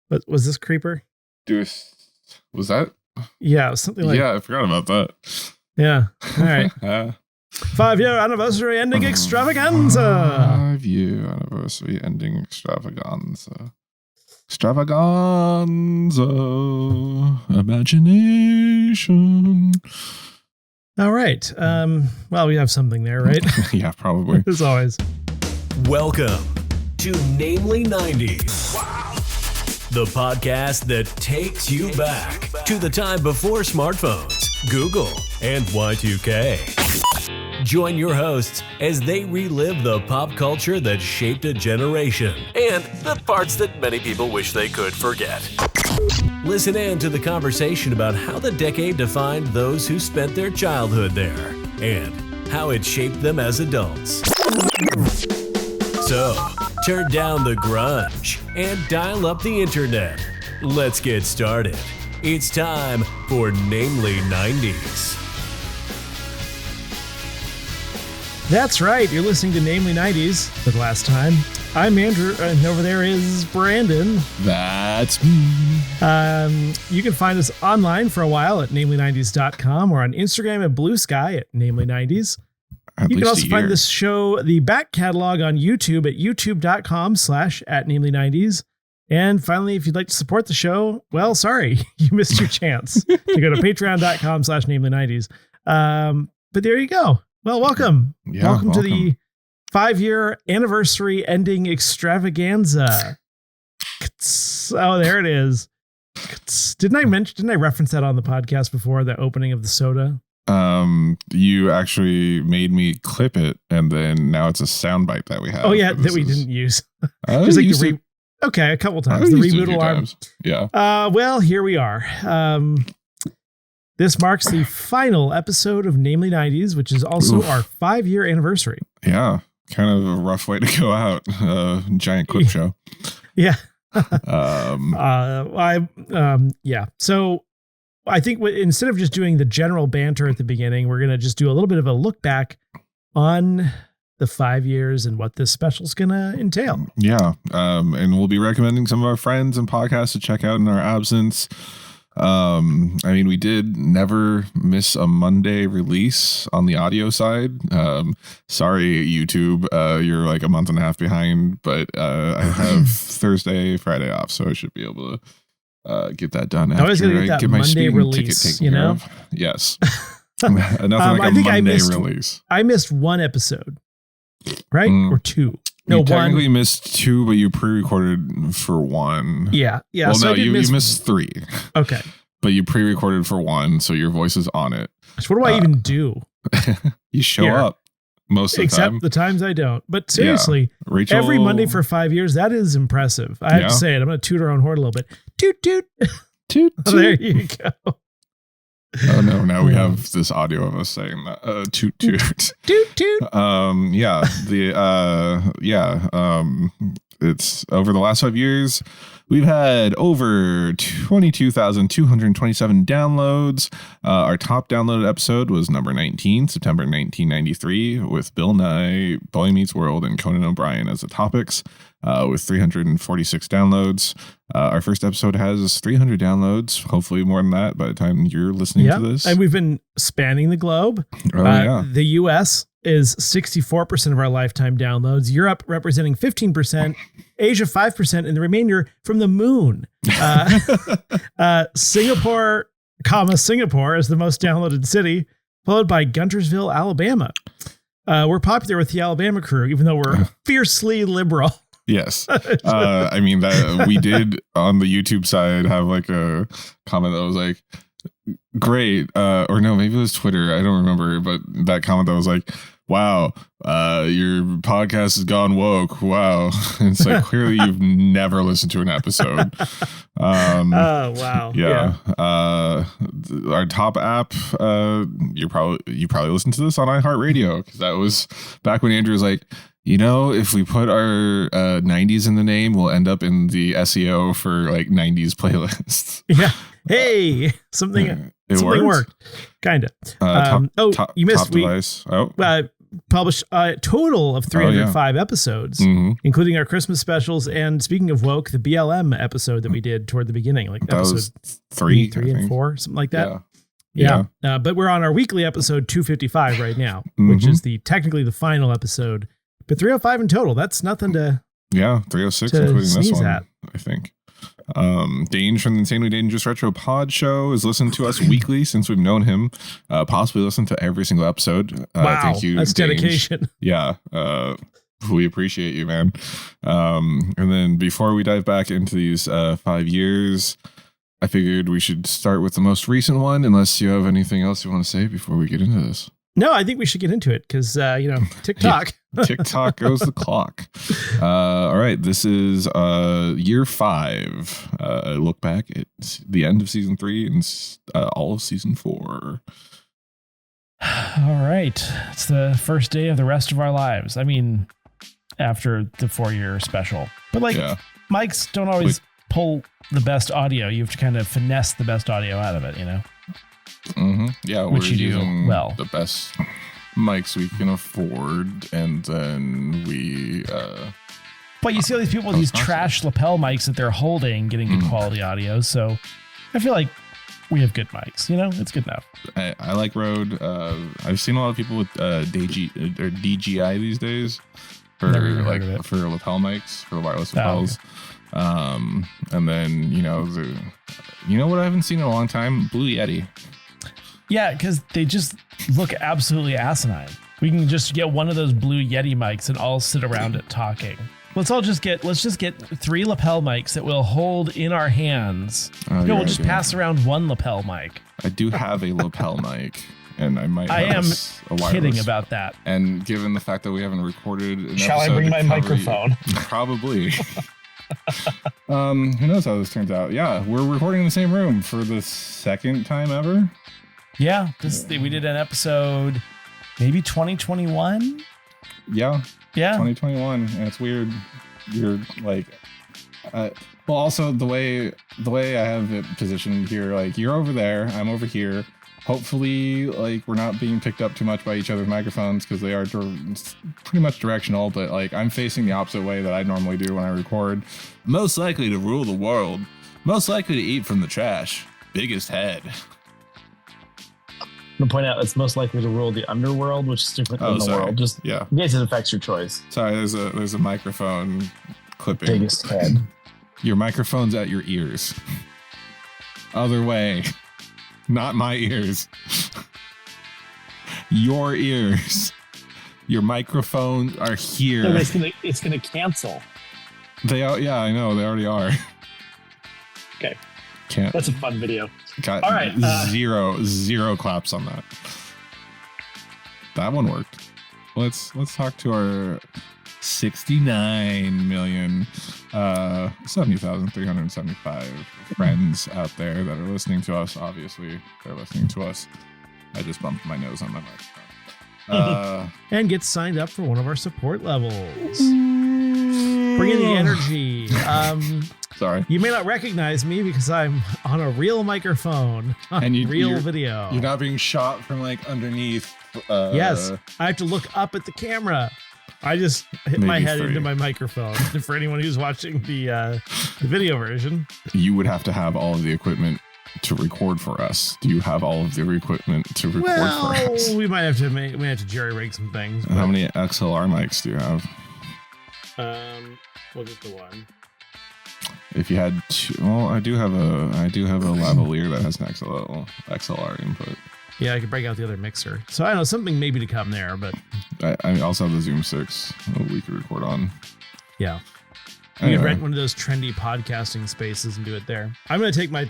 But was this Creeper? Was that? Yeah, it was something like. Yeah, I forgot about that. Yeah. All right. 5-year anniversary ending extravaganza. 5-year anniversary ending extravaganza. Extravaganza. Imagination. All right. Well, we have something there, right? Yeah, probably. As always. Welcome to Namely 90s. Wow. The podcast that takes you back to the time before smartphones, Google, and Y2K. Join your hosts as they relive the pop culture that shaped a generation and the parts that many people wish they could forget. Listen in to the conversation about how the decade defined those who spent their childhood there and how it shaped them as adults. So, turn down the grunge and dial up the internet. Let's get started. It's time for Namely 90s. That's right. You're listening to Namely 90s for the last time. I'm Andrew, and over there is Brandon. That's me. You can find us online for a while at namely90s.com or on Instagram at Bluesky at Namely90s. You can also find this show, the back catalog, on YouTube at youtube.com/@namely90s. And finally, if you'd like to support the show, well, sorry, you missed your chance to go to patreon.com/namely90s. But there you go. Well, welcome. Yeah, welcome to the 5-year anniversary ending extravaganza. Oh, there it is. Didn't I reference that on the podcast before, the opening of the soda? You actually made me clip it, and then now it's a soundbite that we have. Oh yeah, that we didn't use. Just like okay, a couple times. The reboot alarm. Yeah. Well, here we are. This marks the final episode of Namely 90s, which is also our 5-year anniversary. Yeah, kind of a rough way to go out. Giant clip show. Yeah. Yeah. So I think instead of just doing the general banter at the beginning, we're going to just do a little bit of a look back on the 5 years and what this special is going to entail. Yeah. And we'll be recommending some of our friends and podcasts to check out in our absence. I mean, we did never miss a Monday release on the audio side. Sorry, YouTube, you're like a month and a half behind, but I have Thursday, Friday off, so I should be able to get that done after I get my Monday release, ticket taken care of. Yes. Nothing like a Monday release. I missed one episode, right? Or two. No, you technically missed two, but you pre-recorded for one. Yeah. Yeah. Well, so no, you missed three. Okay. But you pre-recorded for one, so your voice is on it. So what do I even do? You show up most of the time. Except the times I don't. But seriously, Rachel, every Monday for 5 years, that is impressive. I have to say it. I'm going to toot our own horn a little bit. Toot, toot. Toot, toot. Oh, there you go. Oh, no. Now we have this audio of us saying that. Toot, toot. Toot, toot. It's over the last 5 years. We've had over 22,227 downloads. Our top downloaded episode was number 19, September 1993, with Bill Nye, Boy Meets World, and Conan O'Brien as the topics, with 346 downloads. Our first episode has 300 downloads, hopefully more than that by the time you're listening to this. And we've been spanning the globe. The U.S. is 64% of our lifetime downloads, Europe representing 15%, Asia 5%, and the remainder from the moon. Singapore is the most downloaded city, followed by Guntersville, Alabama. We're popular with the Alabama crew, even though we're fiercely liberal. Yes. I mean, that we did on the YouTube side have like a comment that was like, great. Or no, maybe it was Twitter. I don't remember. But that comment that was like, wow, your podcast has gone woke. Wow. And it's like, clearly you've never listened to an episode. Oh, wow. Yeah. Our top app, you probably listened to this on iHeartRadio, because that was back when Andrew was like, you know, if we put our 90s in the name, we'll end up in the SEO for like 90s playlists. Yeah. Hey, something worked. Kind of. You missed. device. published a total of 305 episodes, including our Christmas specials. And speaking of woke, the BLM episode that we did toward the beginning, like that episode was three and 4, something like that. Yeah. But we're on our weekly episode 255 right now, which is technically the final episode. But 305 in total, that's nothing to 306 including this one, at. I think. Dange from the Insanely Dangerous Retro Pod Show has listened to us weekly since we've known him. Possibly listened to every single episode. Wow, thank you, that's Dange. dedication. Yeah, we appreciate you, man. And then before we dive back into these 5 years, I figured we should start with the most recent one, unless you have anything else you want to say before we get into this. No, I think we should get into it because, TikTok. TikTok goes the clock. All right, this is year 5. Look back at the end of season 3 and all of season 4. All right, it's the first day of the rest of our lives. I mean, after the 4-year special, but mics don't always pull the best audio. You have to kind of finesse the best audio out of it, Yeah, which we're you do using well. the best mics we can afford, and then we but you see all these people with these trash lapel mics that they're holding getting good quality audio, so I feel like we have good mics. It's good enough. I like Rode. I've seen a lot of people with DJI these days for lapel mics, for the wireless lapels. And then you know what I haven't seen in a long time? Blue Yeti. Yeah, because they just look absolutely asinine. We can just get one of those Blue Yeti mics and all sit around it talking. Let's just get 3 lapel mics that we'll hold in our hands. We'll just pass around one lapel mic. I do have a lapel mic, and I might. I am a wireless. kidding about that. And given the fact that we haven't recorded an Shall episode I bring my microphone? Probably. Who knows how this turns out? Yeah, we're recording in the same room for the second time ever. Yeah, we did an episode, maybe 2021. Yeah. 2021, and it's weird. You're like, well, also the way I have it positioned here, like you're over there, I'm over here. Hopefully, like we're not being picked up too much by each other's microphones because they are pretty much directional. But like I'm facing the opposite way that I normally do when I record. Most likely to rule the world. Most likely to eat from the trash. Biggest head. I'm going to point out it's most likely to rule the underworld, which is different than the world. Just in case it affects your choice. Sorry, there's a microphone clipping. Biggest head. Your microphone's at your ears. Other way. Not my ears. Your ears. Your microphones are here. No, it's gonna cancel. They are. Yeah, I know. They already are. Okay. Can't. That's a fun video. Got all right. Zero claps on that. That one worked. Let's talk to our 70,375 friends out there that are listening to us. Obviously, they're listening to us. I just bumped my nose on my microphone. And get signed up for one of our support levels. Bring in the energy. Sorry. You may not recognize me because I'm on a real microphone, and real video. You're not being shot from like underneath. Yes, I have to look up at the camera. I just hit my head into my microphone. For anyone who's watching the video version, you would have to have all of the equipment to record for us. Do you have all of the equipment to record for us? We might have to jerry rig some things. And how many XLR mics do you have? We'll get the one. If you had two, well, I do have a lavalier that has an XLR input. Yeah, I could break out the other mixer. So I don't know, something maybe to come there, but I also have the Zoom 6 that we could record on. Yeah. You could rent one of those trendy podcasting spaces and do it there. I'm gonna take my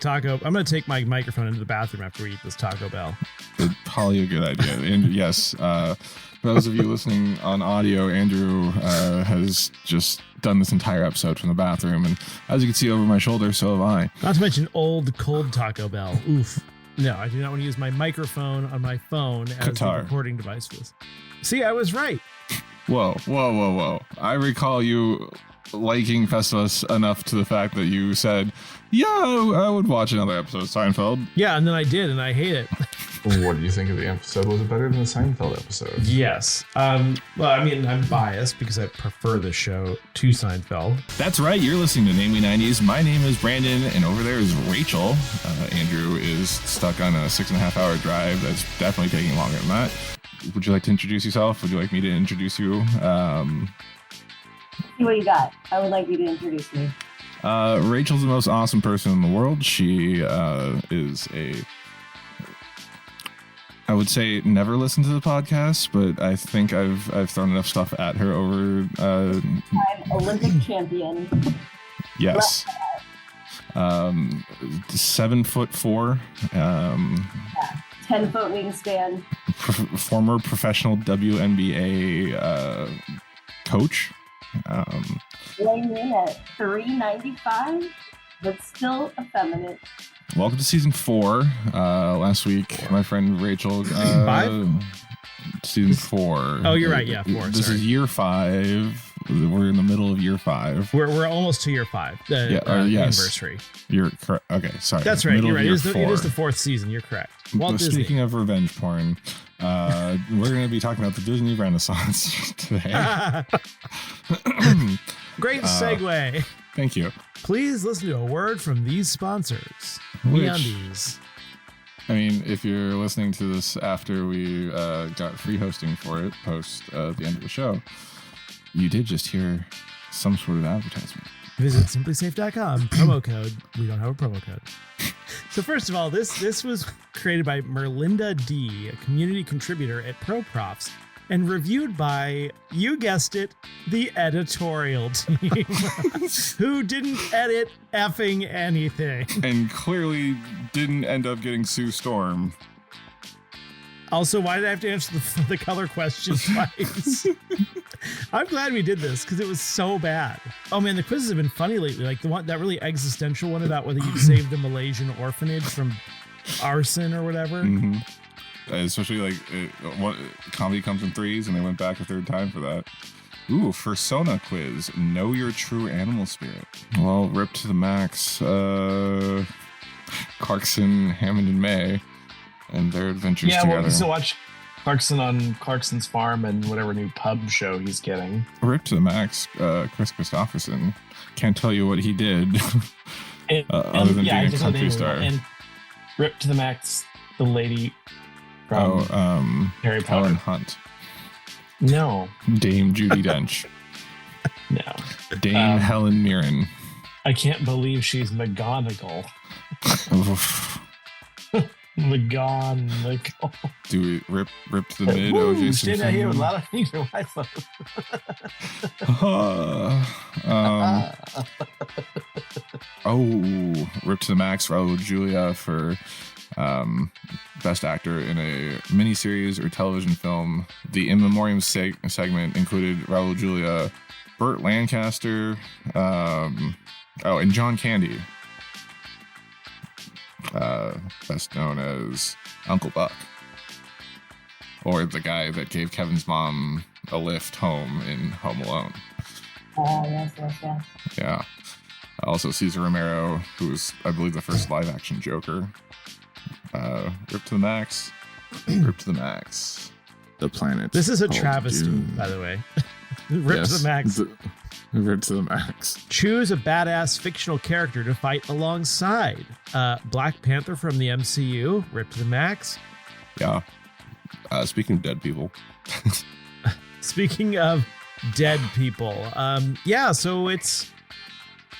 microphone into the bathroom after we eat this Taco Bell. It's probably a good idea. And yes, for those of you listening on audio, Andrew has just done this entire episode from the bathroom, and as you can see over my shoulder, so have I. Not to mention old, cold Taco Bell. Oof. No, I do not want to use my microphone on my phone as a recording device for this. See, I was right. Whoa. I recall you liking Festivus enough to the fact that you said, yeah, I would watch another episode of Seinfeld. Yeah, and then I did, and I hate it. What do you think of the episode? Was it better than the Seinfeld episode? Yes. Well, I mean, I'm biased because I prefer the show to Seinfeld. That's right. You're listening to Namely 90s. My name is Brandon, and over there is Rachel. Andrew is stuck on a 6.5-hour drive. That's definitely taking longer than that. Would you like to introduce yourself? Would you like me to introduce you? See what you got. I would like you to introduce me. Rachel's the most awesome person in the world. She is I would say never listen to the podcast, but I think I've thrown enough stuff at her over. I'm Olympic champion. Yes. 7'4". 10-foot wingspan. Former professional WNBA coach. Weighing in at 395, but still effeminate. Welcome to season 4. Last week, my friend Rachel. 5? Season 4. Oh, you're right. Yeah, 4. This is year 5. We're in the middle of year 5. We're almost to year 5. Yes. Anniversary. You're correct. Okay, sorry. That's right. You're right. It is the 4th season. You're correct. Speaking of revenge porn, we're going to be talking about the Disney Renaissance today. Great segue. Thank you. Please listen to a word from these sponsors. MeUndies. I mean, if you're listening to this after we got free hosting for it post the end of the show, you did just hear some sort of advertisement. Visit simplysafe.com. Promo code. We don't have a promo code. So first of all, this was created by Merlinda D, a community contributor at ProProfs, and reviewed by, you guessed it, the editorial team, who didn't edit effing anything. And clearly didn't end up getting Sue Storm. Also, why did I have to answer the color question twice? I'm glad we did this because it was so bad. Oh man, the quizzes have been funny lately. Like the one, that really existential one about whether you'd save the Malaysian orphanage from arson or whatever. Mm-hmm. Especially like comedy comes in threes, and they went back a third time for that. Ooh, Fursona quiz. Know your true animal spirit. Well, rip to the max. Clarkson, Hammond, and May, and their adventures together. Yeah, well, we still watch Clarkson on Clarkson's farm and whatever new pub show he's getting. Rip to the max. Chris Christopherson. Can't tell you what he did, other than being a country star. And rip to the max. The lady. From Harry Potter. Helen Hunt. No. Dame Judi Dench. No. Dame Helen Mirren. I can't believe she's McGonagall. McGonagall. Do we rip to the mid? OJ Simpson. I hear a lot of things from my phone. Rip to the max. Raul Julia for best actor in a miniseries or television film. The in memoriam segment included Raul Julia, Burt Lancaster, and John Candy, best known as Uncle Buck, or the guy that gave Kevin's mom a lift home in Home Alone. Yes. Yeah. Also Cesar Romero, who was, I believe, the first live-action Joker. Rip to the max. Rip to the max. The planet. This is a travesty, by the way. Rip to the max. Rip to the max. Choose a badass fictional character to fight alongside. Black Panther from the MCU. Rip to the max. Yeah. Speaking of dead people. Speaking of dead people. So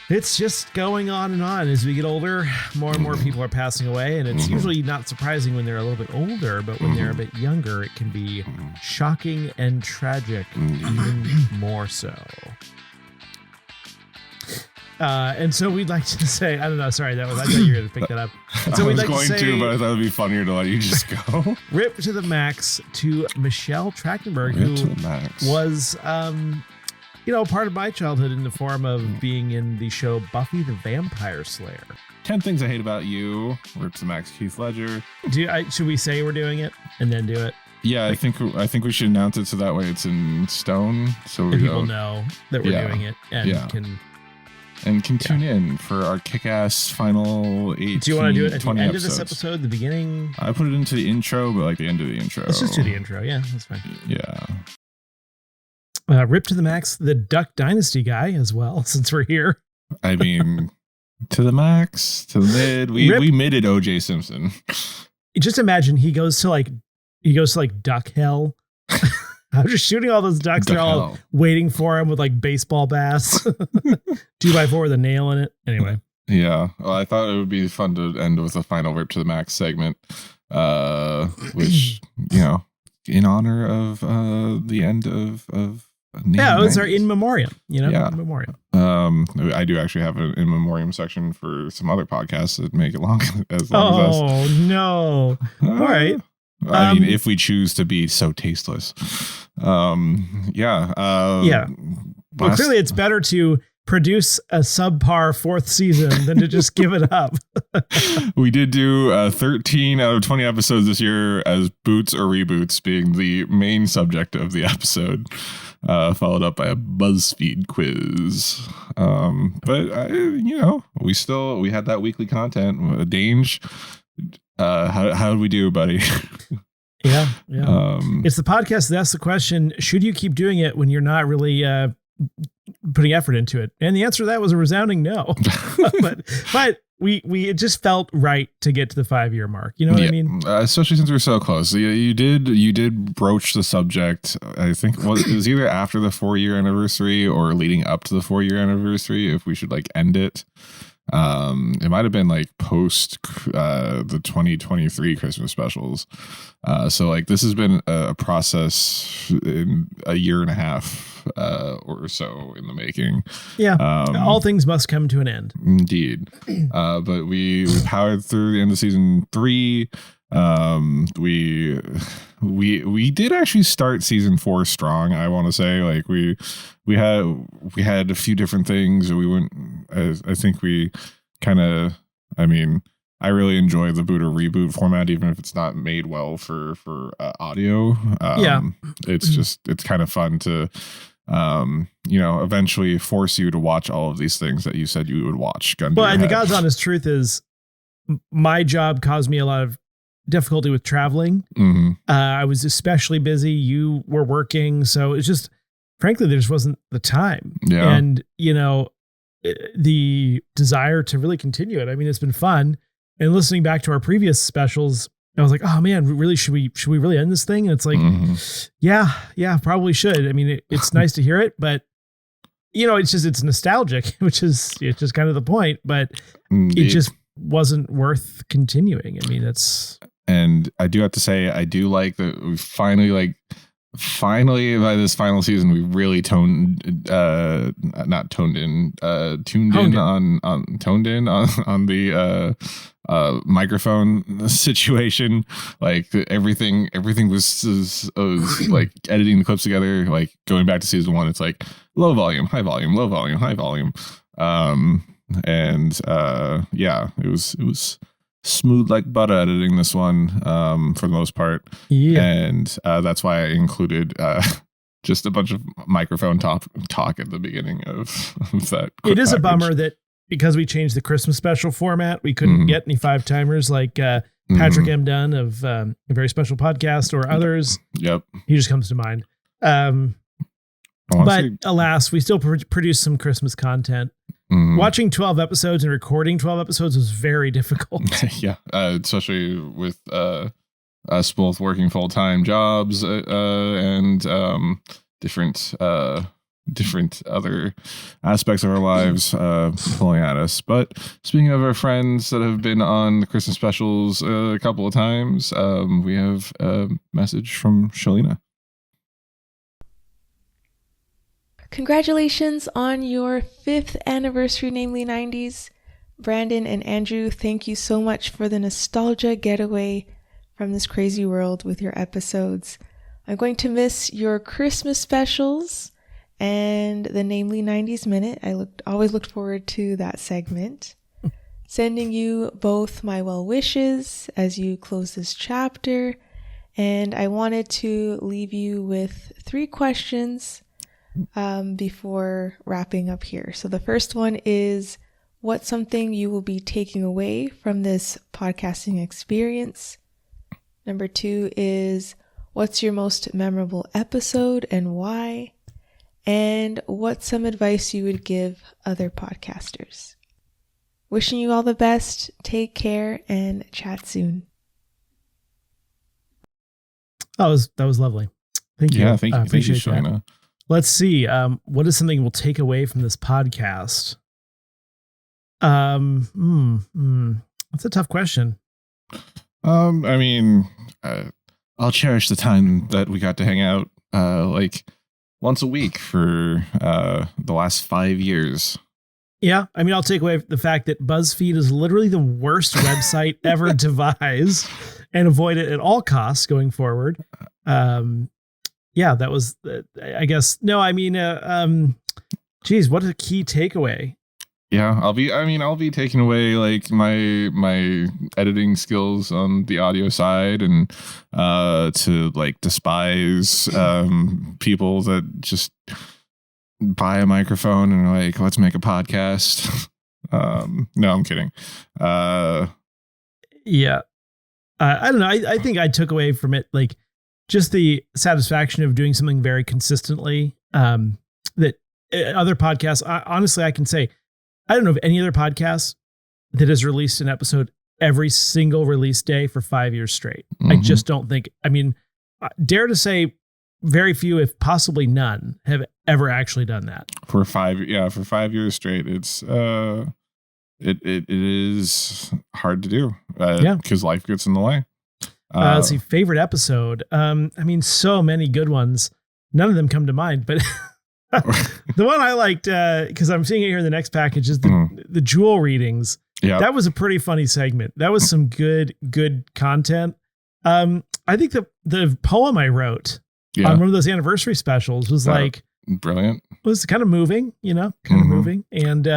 it's just going on and on. As we get older, more and more people are passing away, and it's usually not surprising when they're a little bit older, but when they're a bit younger, it can be shocking and tragic, even more so. And so we'd like to say, I don't know, sorry, I thought you were going to pick that up. So I was going to, but I thought it would be funnier to let you just go. Rip to the max to Michelle Trachtenberg, who was, part of my childhood in the form of being in the show Buffy the Vampire Slayer. 10 Things I Hate About You. Rip to the max, Heath Ledger. Should we say we're doing it and then do it? Yeah, I think we should announce it so that way it's in stone, so people know that we're doing it and can and can tune in for our kick-ass final 18, do you want to do it at the end episodes. of this episode, the beginning? I put it into the intro, but like the end of the intro. Let's just do the intro. Yeah, that's fine. Yeah. Rip to the max, the Duck Dynasty guy as well, since we're here. I mean, to the max, to the mid. We midded OJ Simpson. Just imagine he goes to like duck hell. I'm just shooting all those ducks. They're all waiting for him with like baseball bats, 2x4 with a nail in it. Anyway. Yeah. Well, I thought it would be fun to end with a final Rip to the Max segment, which, in honor of the end of it was our in memoriam, in memoriam. I do actually have an in memoriam section for some other podcasts that make it long as us. Oh no! All right. I mean, if we choose to be so tasteless, yeah. Well, clearly, it's better to produce a subpar fourth season than to just give it up. We did do 13 out of 20 episodes this year as boots or reboots being the main subject of the episode. Followed up by a BuzzFeed quiz. But we had that weekly content. Dange, how did we do, buddy? Yeah. It's the podcast that asks the question, should you keep doing it when you're not really putting effort into it? And the answer to that was a resounding no. but it just felt right to get to the 5-year mark. You know what I mean? Especially since we're so close. You did broach the subject. I think it was either after the 4-year anniversary or leading up to the 4-year anniversary, if we should like end it. It might have been like post the 2023 Christmas specials. So like this has been a process in a year and a half or so in the making. Yeah. All things must come to an end. Indeed. But we powered through the end of season 3. We did actually start season 4 strong. I want to say like we had a few different things. We went. I think we kind of. I mean, I really enjoy the boot or reboot format, even if it's not made well for audio. It's kind of fun to. Eventually force you to watch all of these things that you said you would watch. Well, and the God's honest truth is, my job caused me a lot of difficulty with traveling. Mm-hmm. I was especially busy. You were working, so it's just, frankly, there just wasn't the time. Yeah. And the desire to really continue it. I mean, it's been fun. And listening back to our previous specials, I was like, oh man, really, should we really end this thing? And it's like, yeah, probably should. I mean, it's nice to hear it, but it's nostalgic, which is just kind of the point, but it just wasn't worth continuing. I mean, and I do have to say, I do like that we finally by this final season, we really tuned in on the microphone situation. Like everything was like editing the clips together, like going back to season 1, it's like low volume, high volume, low volume, high volume. It was smooth like butter editing this one for the most part. Yeah. And that's why I included just a bunch of microphone talk at the beginning of that. It is a bummer that because we changed the Christmas special format, we couldn't get any 5-timers like Patrick M. Dunn of a very special podcast or others. Yep. He just comes to mind. Alas, we still produce some Christmas content. Watching 12 episodes and recording 12 episodes was very difficult. Yeah, especially with us both working full-time jobs and different other aspects of our lives pulling at us. But speaking of our friends that have been on the Christmas specials a couple of times, we have a message from Shalina. Congratulations on your 5th anniversary, namely 90s. Brandon and Andrew, thank you so much for the nostalgia getaway from this crazy world with your episodes. I'm going to miss your Christmas specials and the namely 90s minute. I always looked forward to that segment. Sending you both my well wishes as you close this chapter. And I wanted to leave you with 3 questions before wrapping up here. So the first one is, what's something you will be taking away from this podcasting experience? Number 2 is, what's your most memorable episode and why? And what's some advice you would give other podcasters? Wishing you all the best. Take care and chat soon. That was lovely. Thank you. Yeah, thank you. Appreciate thank you, that. Let's see. What is something we'll take away from this podcast? That's a tough question. I mean, I'll cherish the time that we got to hang out like once a week for the last 5 years. Yeah, I mean, I'll take away the fact that BuzzFeed is literally the worst website ever devised, and avoid it at all costs going forward. Yeah, that was, I guess. No, I mean, geez, what a key takeaway. Yeah, I'll be taking away like my editing skills on the audio side, and to like despise people that just buy a microphone and are like, let's make a podcast. No, I'm kidding. Yeah. I don't know. I think I took away from it like just the satisfaction of doing something very consistently. That other podcasts, honestly, I can say, I don't know of any other podcast that has released an episode every single release day for 5 years straight. Mm-hmm. I just don't think, I mean, dare to say very few, if possibly none, have ever actually done that. For 5 years straight. It's, it is hard to do. Because life gets in the way. Let's see, favorite episode. I mean, so many good ones. None of them come to mind, but the one I liked, because I'm seeing it here in the next package, is the Jewel readings. Yeah, that was a pretty funny segment. That was some good content. I think the poem I wrote on one of those anniversary specials was like brilliant. Was kind of moving, moving. And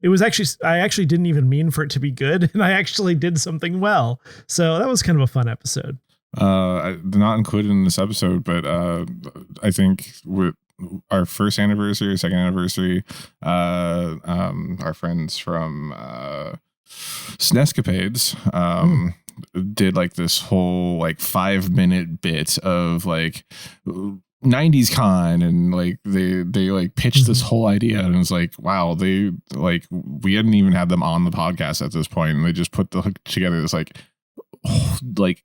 it was actually, I actually didn't even mean for it to be good, and I actually did something well. So that was kind of a fun episode. They're not included in this episode, but I think with our first anniversary or second anniversary, our friends from Snescapades did like this whole like 5-minute bit of like 90s con, and like they like pitched this whole idea, and it was like, wow, they like, we hadn't even had them on the podcast at this point, and they just put together this like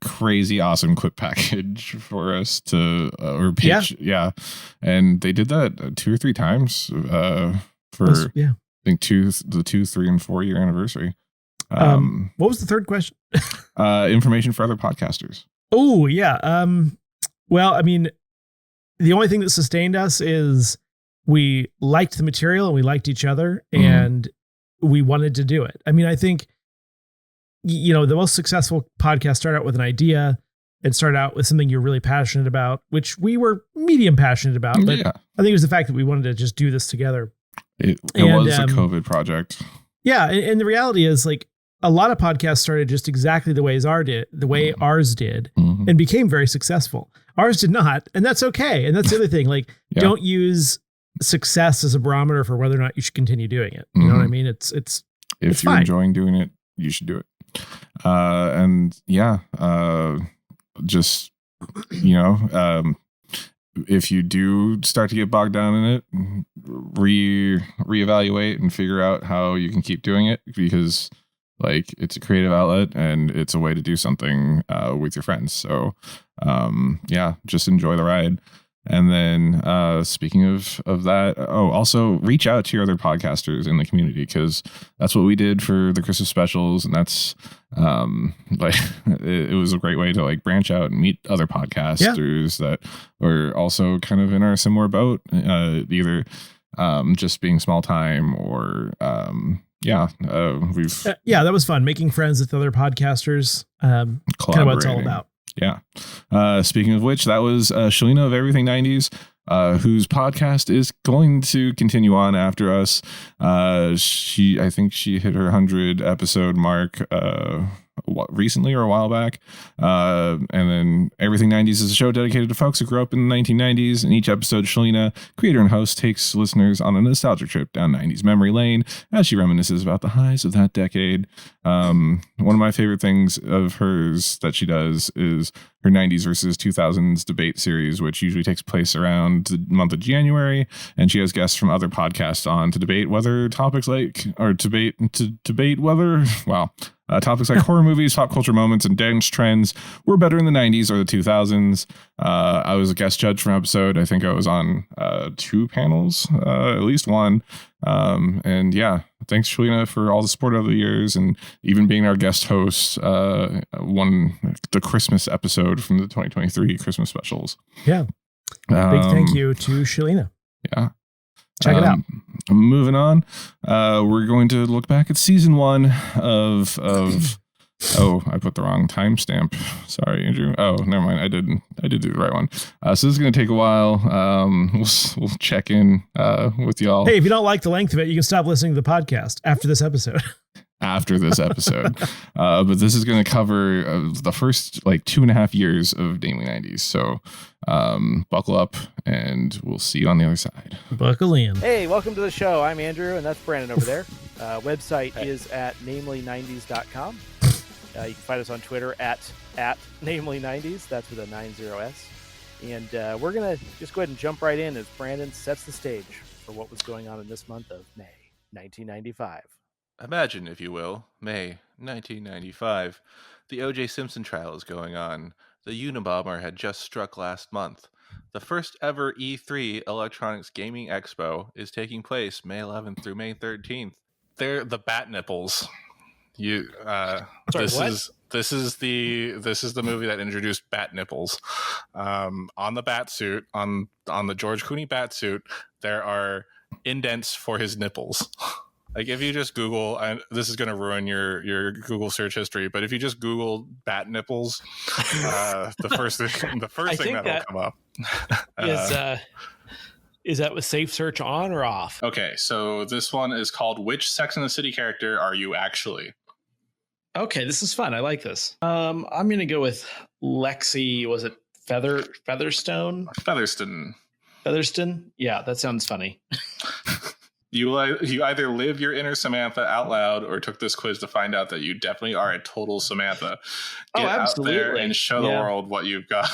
crazy awesome clip package for us to or pitch. Yeah. And they did that 2 or 3 times for I think 2, 3, and 4 year anniversary. What was the third question? Information for other podcasters. Oh yeah. Well, I mean, the only thing that sustained us is we liked the material and we liked each other, and we wanted to do it. I mean, I think, the most successful podcasts start out with an idea and start out with something you're really passionate about, which we were medium passionate about. But I think it was the fact that we wanted to just do this together. It was a COVID project. Yeah. And the reality is, like, a lot of podcasts started just exactly the way ours did, and became very successful. Ours did not. And that's okay. And that's the other thing. Like, don't use success as a barometer for whether or not you should continue doing it. You know what I mean? If you're fine. Enjoying doing it, you should do it. Just, if you do start to get bogged down in it, reevaluate and figure out how you can keep doing it, because like, it's a creative outlet and it's a way to do something with your friends. So just enjoy the ride. And then speaking of that, also reach out to your other podcasters in the community, because that's what we did for the Christmas specials. And that's it was a great way to like branch out and meet other podcasters that were also kind of in our similar boat, either just being small time or that was fun, making friends with other podcasters. Kind of what it's all about. Yeah. Speaking of which, that was Shalina of Everything 90s, whose podcast is going to continue on after us. I think she hit her 100 episode mark a recently or a while back. And then Everything 90s is a show dedicated to folks who grew up in the 1990s. In each episode, Shalina, creator and host, takes listeners on a nostalgia trip down 90s memory lane as she reminisces about the highs of that decade. One of my favorite things of hers that she does is her 90s versus 2000s debate series, which usually takes place around the month of January. And she has guests from other podcasts on to debate whether topics like horror movies, pop culture moments, and dance trends were better in the 90s or the 2000s. I was a guest judge for an episode. I think I was on 2 panels, at least one. And yeah, thanks, Shalina, for all the support over the years, and even being our guest host the Christmas episode from the 2023 Christmas specials. Yeah. Big thank you to Shalina. Yeah. Check it out. Moving on, we're going to look back at season 1 of oh, I put the wrong timestamp. Sorry, Andrew. Oh, never mind. I did do the right one. So this is going to take a while. We'll check in with y'all. Hey, if you don't like the length of it, you can stop listening to the podcast after this episode. But this is going to cover the first 2.5 years of Namely 90s. So buckle up and we'll see you on the other side. Buckle in. Hey, welcome to the show. I'm Andrew, and that's Brandon over there. Website is at namely90s.com. You can find us on Twitter at namely90s. That's with a 90s. And we're going to just go ahead and jump right in as Brandon sets the stage for what was going on in this month of May 1995. Imagine, if you will, May 1995. The O.J. Simpson trial is going on. The Unabomber had just struck last month. The first ever E3 Electronics Gaming Expo is taking place May 11th through May 13th. They're the bat nipples. This is the movie that introduced bat nipples. On the bat suit, on the George Clooney bat suit, there are indents for his nipples. Like, if you just Google, and this is going to ruin your Google search history, but if you just Google bat nipples, the first thing that'll come up is that with safe search on or off? Okay, so this one is called "Which Sex and the City character are you actually?" Okay, this is fun. I like this. I'm going to go with Lexi. Was it Featherstone? Featherston? Yeah, that sounds funny. You either live your inner Samantha out loud or took this quiz to find out that you definitely are a total Samantha. Get absolutely. out there and show the world what you've got.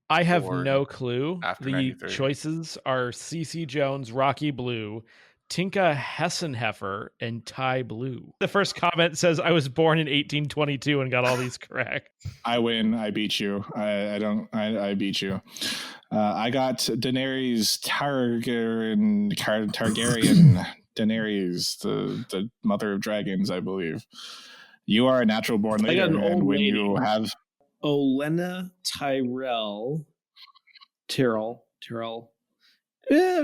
I have no clue. After the 93. Choices are CeCe Jones, Rocky Blue, Tinka Hessenheffer, and Ty Blue. The first comment says, I was born in 1822 and got all these correct. I win. I beat you. I beat you. I got Daenerys Targaryen, Daenerys, the mother of dragons, I believe. You are a natural born leader. I got an old when lady. You have Olenna Tyrell. I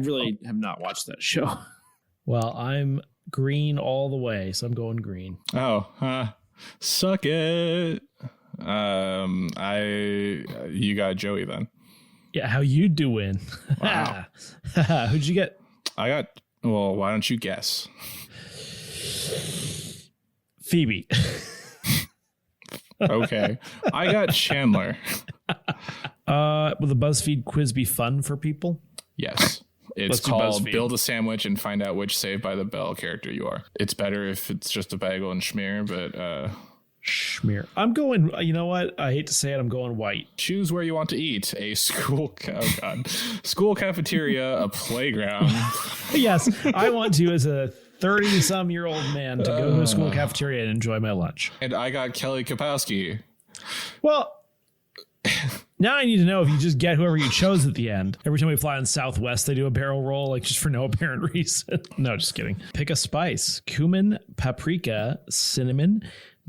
really have not watched that show. Well, I'm green all the way, so I'm going green. Suck it. You got Joey then. Yeah, how you doing? Wow. Who'd you get? Why don't you guess? Phoebe. Okay. I got Chandler. Will the BuzzFeed quiz be fun for people? Yes. It's called Build a Sandwich and Find Out Which Saved by the Bell character you are. It's better if it's just a bagel and schmear, but schmear. I'm going, you know what? I hate to say it, I'm going white. Choose where you want to eat. A school cafeteria, a playground. Yes, I want to, as a 30-some-year-old man, to go to a school cafeteria and enjoy my lunch. And I got Kelly Kapowski. Well, now I need to know if you just get whoever you chose at the end. Every time we fly on Southwest, they do a barrel roll, just for no apparent reason. No, just kidding. Pick a spice. Cumin, paprika, cinnamon,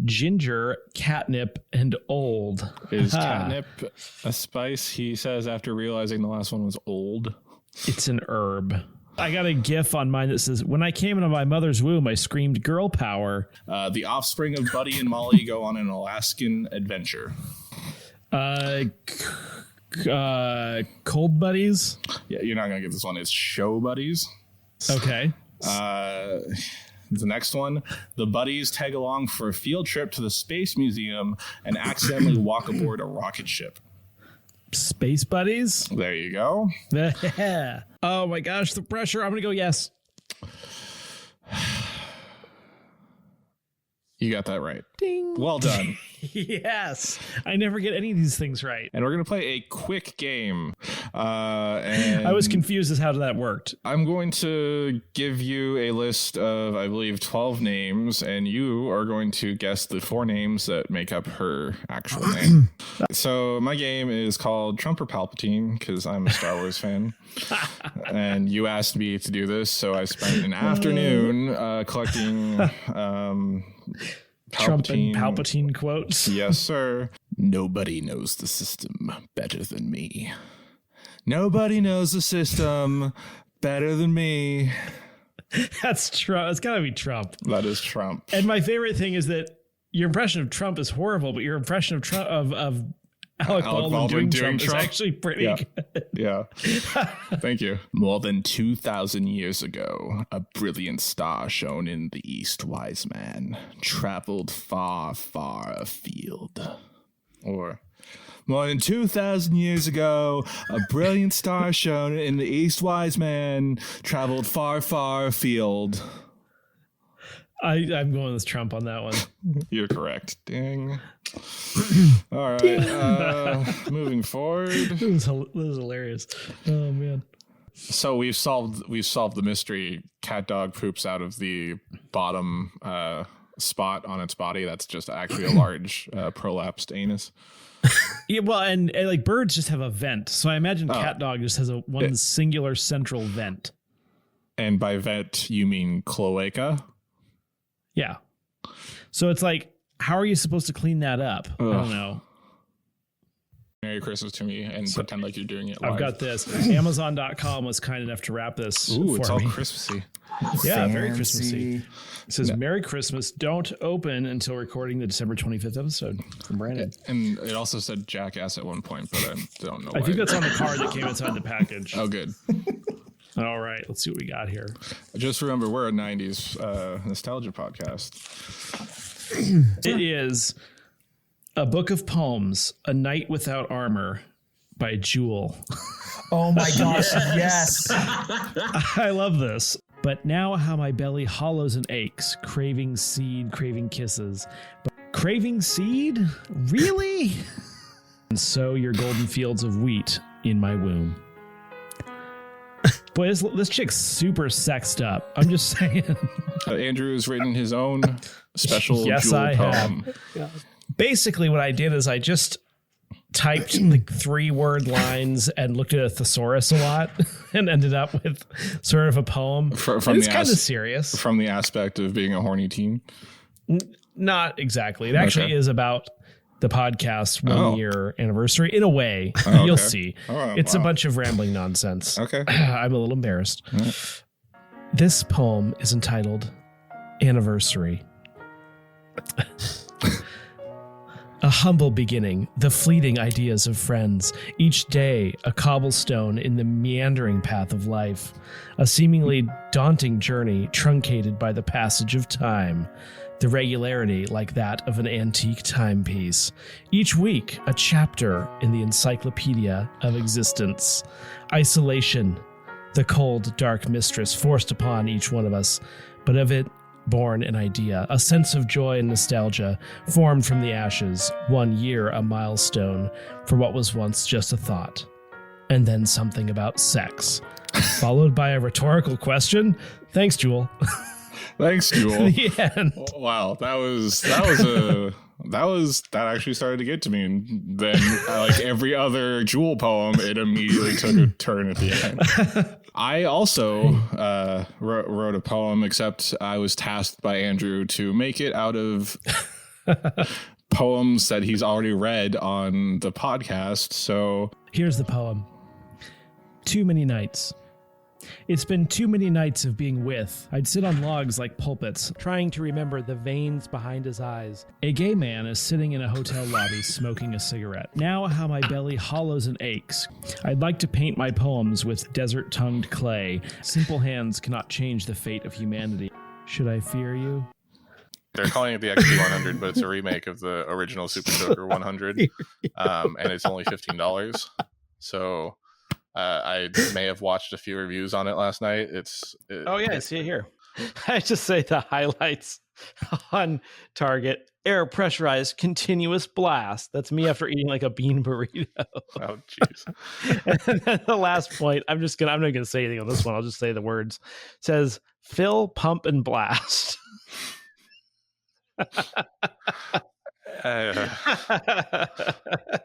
ginger, catnip, and old. Is catnip a spice? He says after realizing the last one was old. It's an herb. I got a GIF on mine that says, when I came into my mother's womb, I screamed girl power. The offspring of Buddy and Molly go on an Alaskan adventure. Cold Buddies? Yeah, you're not going to get this one. It's Show Buddies. Okay. The next one, the buddies tag along for a field trip to the Space Museum and accidentally walk aboard a rocket ship. Space buddies? There you go. Oh my gosh, the pressure. I'm going to go yes. You got that right. Ding. Well done. Yes. I never get any of these things right. And we're going to play a quick game. And I was confused as how that worked. I'm going to give you a list of, I believe, 12 names, and you are going to guess the 4 names that make up her actual name. So my game is called Trump or Palpatine, because I'm a Star Wars fan. And you asked me to do this, so I spent an afternoon collecting... Trump and Palpatine quotes. Yes, sir. Nobody knows the system better than me. Nobody knows the system better than me. That's Trump. It's got to be Trump. That is Trump. And my favorite thing is that your impression of Trump is horrible, but your impression of Trump of Alec Baldwin doing Trump is actually pretty good. Yeah. Thank you. More than 2,000 years ago, a brilliant star shone in the east, wise man, traveled far, far afield. Or, more than 2,000 years ago, a brilliant star shone in the east, wise man, traveled far, far afield. I'm going with Trump on that one. You're correct. Ding. All right. Moving forward. This is hilarious. Oh man. So we've solved the mystery. Cat dog poops out of the bottom spot on its body. That's just actually a large prolapsed anus. Yeah, well, and like birds just have a vent. So I imagine cat dog just has one singular central vent. And by vent, you mean cloaca? Yeah. So it's like, how are you supposed to clean that up? I don't know. Merry Christmas to me and pretend like you're doing it live. I've got this. Amazon.com was kind enough to wrap this for it's all me. Christmassy. Yeah, Fancy. very Christmassy. It says, Merry Christmas. Don't open until recording the December 25th episode from Brandon. And it also said jackass at one point, but I don't know why. I think that's on the card that came inside the package. Oh, good. All right, let's see what we got here. Just remember, we're a 90s nostalgia podcast. It is A Book of Poems, A Knight Without Armor by Jewel. Oh my gosh, yes. I love this. But now how my belly hollows and aches, craving seed, craving kisses. But craving seed? Really? And sow your golden fields of wheat in my womb. Boy, this chick's super sexed up. I'm just saying. Andrew's written his own special yes, Jewel I poem. have. Yeah. Basically, what I did is I just typed like 3-word lines and looked at a thesaurus a lot and ended up with sort of a poem. It's kind of serious. From the aspect of being a horny teen? Not exactly. It actually is about the podcast 1-year anniversary in a way. You'll see. It's a bunch of rambling nonsense. Okay. I'm a little embarrassed. Right. This poem is entitled Anniversary. A humble beginning, the fleeting ideas of friends. Each day, a cobblestone in the meandering path of life. A seemingly daunting journey truncated by the passage of time. The regularity like that of an antique timepiece. Each week, a chapter in the encyclopedia of existence. Isolation, the cold, dark mistress forced upon each one of us, but of it born an idea, a sense of joy and nostalgia formed from the ashes, 1 year a milestone for what was once just a thought. And then something about sex, followed by a rhetorical question. Thanks, Jewel. Thanks, Jewel. The end. Wow, that actually started to get to me, and then like every other Jewel poem, it immediately took a turn at the end. I also wrote a poem, except I was tasked by Andrew to make it out of poems that he's already read on the podcast. So here's the poem. Too many nights. It's been too many nights of being with. I'd sit on logs like pulpits, trying to remember the veins behind his eyes. A gay man is sitting in a hotel lobby smoking a cigarette. Now how my belly hollows and aches. I'd like to paint my poems with desert-tongued clay. Simple hands cannot change the fate of humanity. Should I fear you? They're calling it the XP100, but it's a remake of the original Super Joker 100, and it's only $15. So I may have watched a few reviews on it last night. I see it here. I just say the highlights on Target: air pressurized continuous blast. That's me after eating like a bean burrito. Oh, jeez. And then the last point, I'm not gonna say anything on this one. I'll just say the words. It says fill, pump, and blast.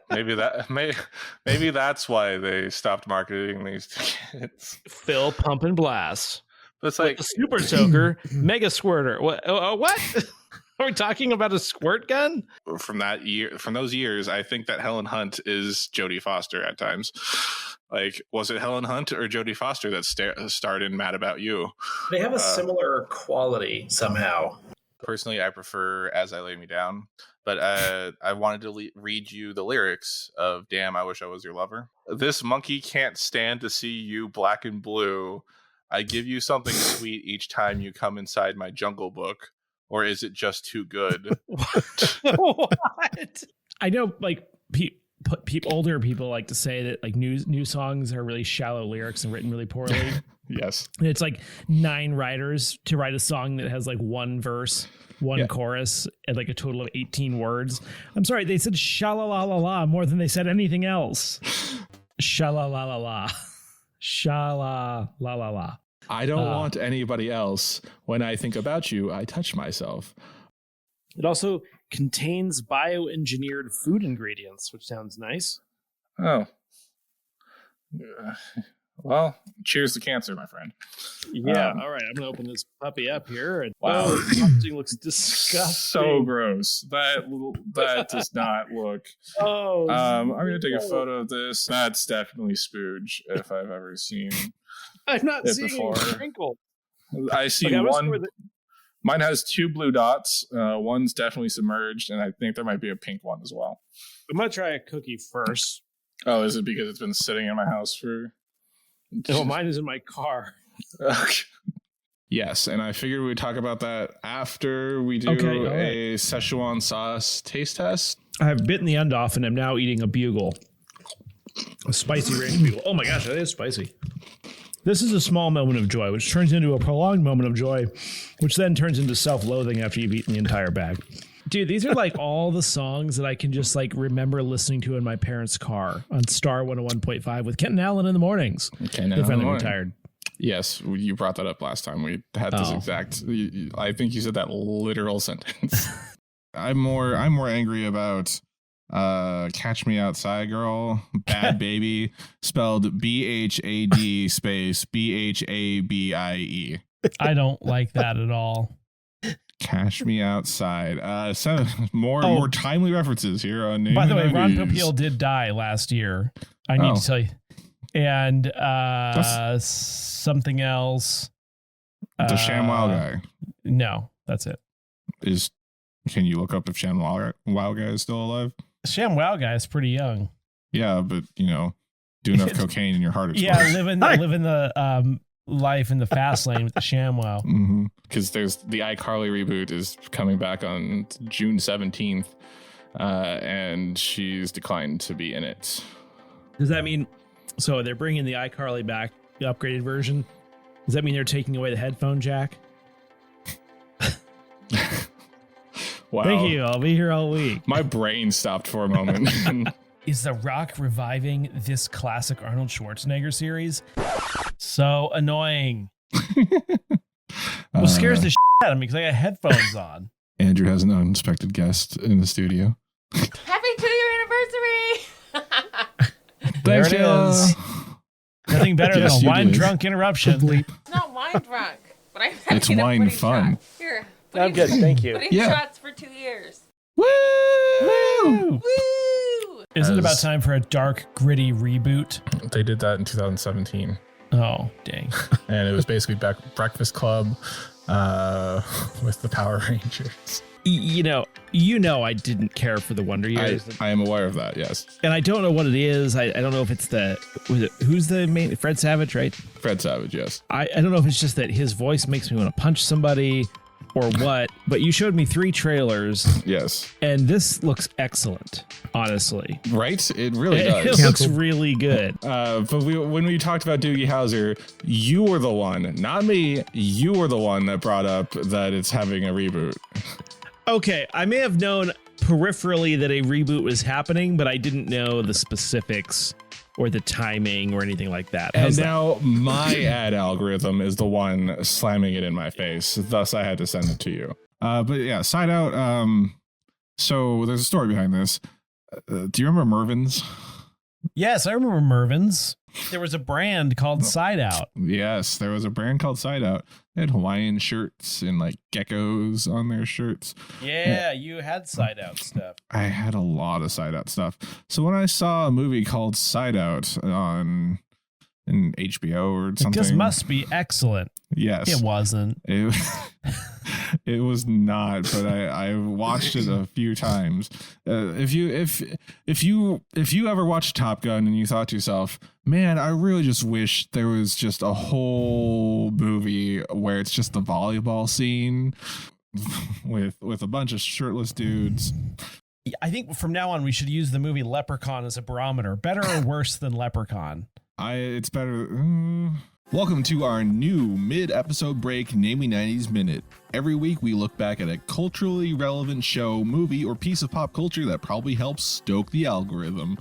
Maybe that's why they stopped marketing these tickets. Fill, pump, and blast. It's like the Super Soaker Mega Squirter. What? Are we talking about a squirt gun? From those years, I think that Helen Hunt is Jodie Foster at times. Like, was it Helen Hunt or Jodie Foster that starred in Mad About You? They have a similar quality somehow. Personally, I prefer As I Lay Me Down, but I wanted to read you the lyrics of Damn, I Wish I Was Your Lover. This monkey can't stand to see you black and blue. I give you something sweet each time you come inside my Jungle Book. Or is it just too good? What? I know, like, older people like to say that like new songs are really shallow lyrics and written really poorly. Yes. And it's like 9 writers to write a song that has like one verse, one chorus, and like a total of 18 words. I'm sorry, they said sha-la-la-la-la more than they said anything else. Sha-la-la-la-la. Sha-la-la-la-la. I don't want anybody else. When I think about you, I touch myself. It also contains bioengineered food ingredients, which sounds nice. Oh. Well, cheers to cancer, my friend. Yeah. All right. I'm going to open this puppy up here. And, wow. This packaging looks disgusting. So gross. That does not look. Oh. I'm going to take a photo of this. That's definitely spooge if I've ever seen. I'm not seeing before. A wrinkle. I see one. Mine has 2 blue dots. One's definitely submerged, and I think there might be a pink one as well. I'm going to try a cookie first. Oh, is it because it's been sitting in my house for... No, mine is in my car. Yes, and I figured we'd talk about that after we do a Szechuan sauce taste test. I've bitten the end off, and I'm now eating a bugle. A spicy ranch bugle. Oh my gosh, that is spicy. This is a small moment of joy, which turns into a prolonged moment of joy, which then turns into self-loathing after you've eaten the entire bag. Dude, these are like all the songs that I can just like remember listening to in my parents' car on Star 101.5 with Kent and Allen in the mornings. Kent They're finally retired. Yes, you brought that up last time. We had this exact. I think you said that literal sentence. I'm more angry about Catch Me Outside Girl, Bad Baby, spelled BHAD space BHABIE. I don't like that at all. Cash Me Outside. So more timely references here on Name By the way, Ron News. Popeil did die last year. I need to tell you. And something else. The ShamWow guy. No, that's it. Can you look up if ShamWow guy is still alive? ShamWow guy is pretty young. Yeah, but do enough cocaine in your heart. Yeah, living the life in the fast lane with the ShamWow. Because there's the iCarly reboot is coming back on June 17th, and she's declined to be in it. Does that mean so they're bringing the iCarly back, the upgraded version? Does that mean they're taking away the headphone jack? Wow. Thank you. I'll be here all week. My brain stopped for a moment. Is The Rock reviving this classic Arnold Schwarzenegger series? So annoying. Well, scares the shit out of me because I got headphones on. Andrew has an unexpected guest in the studio. Happy 2-year anniversary! There it is. Nothing better than a wine-drunk interruption. It's not wine drunk, but it's wine fun. Shots. Here. I'm good. Thank you. Putting shots for 2 years. Woo! Woo! Isn't it about time for a dark, gritty reboot? They did that in 2017. Oh, dang. And it was basically Breakfast Club with the Power Rangers. You know, I didn't care for the Wonder Years. I am aware of that, yes. And I don't know what it is. I don't know if it's who's the main, Fred Savage, right? Fred Savage, yes. I don't know if it's just that his voice makes me want to punch somebody or what, but you showed me 3 trailers. Yes. And this looks excellent, honestly. Right? It really does. It looks really good. But when we talked about Doogie Howser, you were the one, not me, you were the one that brought up that it's having a reboot. Okay, I may have known peripherally that a reboot was happening, but I didn't know the specifics or the timing or anything like that. And now my ad algorithm is the one slamming it in my face. Thus, I had to send it to you. But yeah, Side Out. So there's a story behind this. Do you remember Mervin's? Yes, I remember Mervin's. There was a brand called Side Out. Yes, there was a brand called Side Out. They had Hawaiian shirts and like geckos on their shirts. Yeah, you had Side Out stuff. I had a lot of Side Out stuff. So when I saw a movie called Side Out in HBO or something, this must be excellent. Yes, it wasn't. It was not, but I watched it a few times. If you ever watched Top Gun and you thought to yourself, man, I really just wish there was just a whole movie where it's just the volleyball scene with a bunch of shirtless dudes. I think from now on we should use the movie Leprechaun as a barometer. Better or worse than Leprechaun? It's better. Welcome to our new mid-episode break, Namely 90s Minute. Every week we look back at a culturally relevant show, movie, or piece of pop culture that probably helps stoke the algorithm.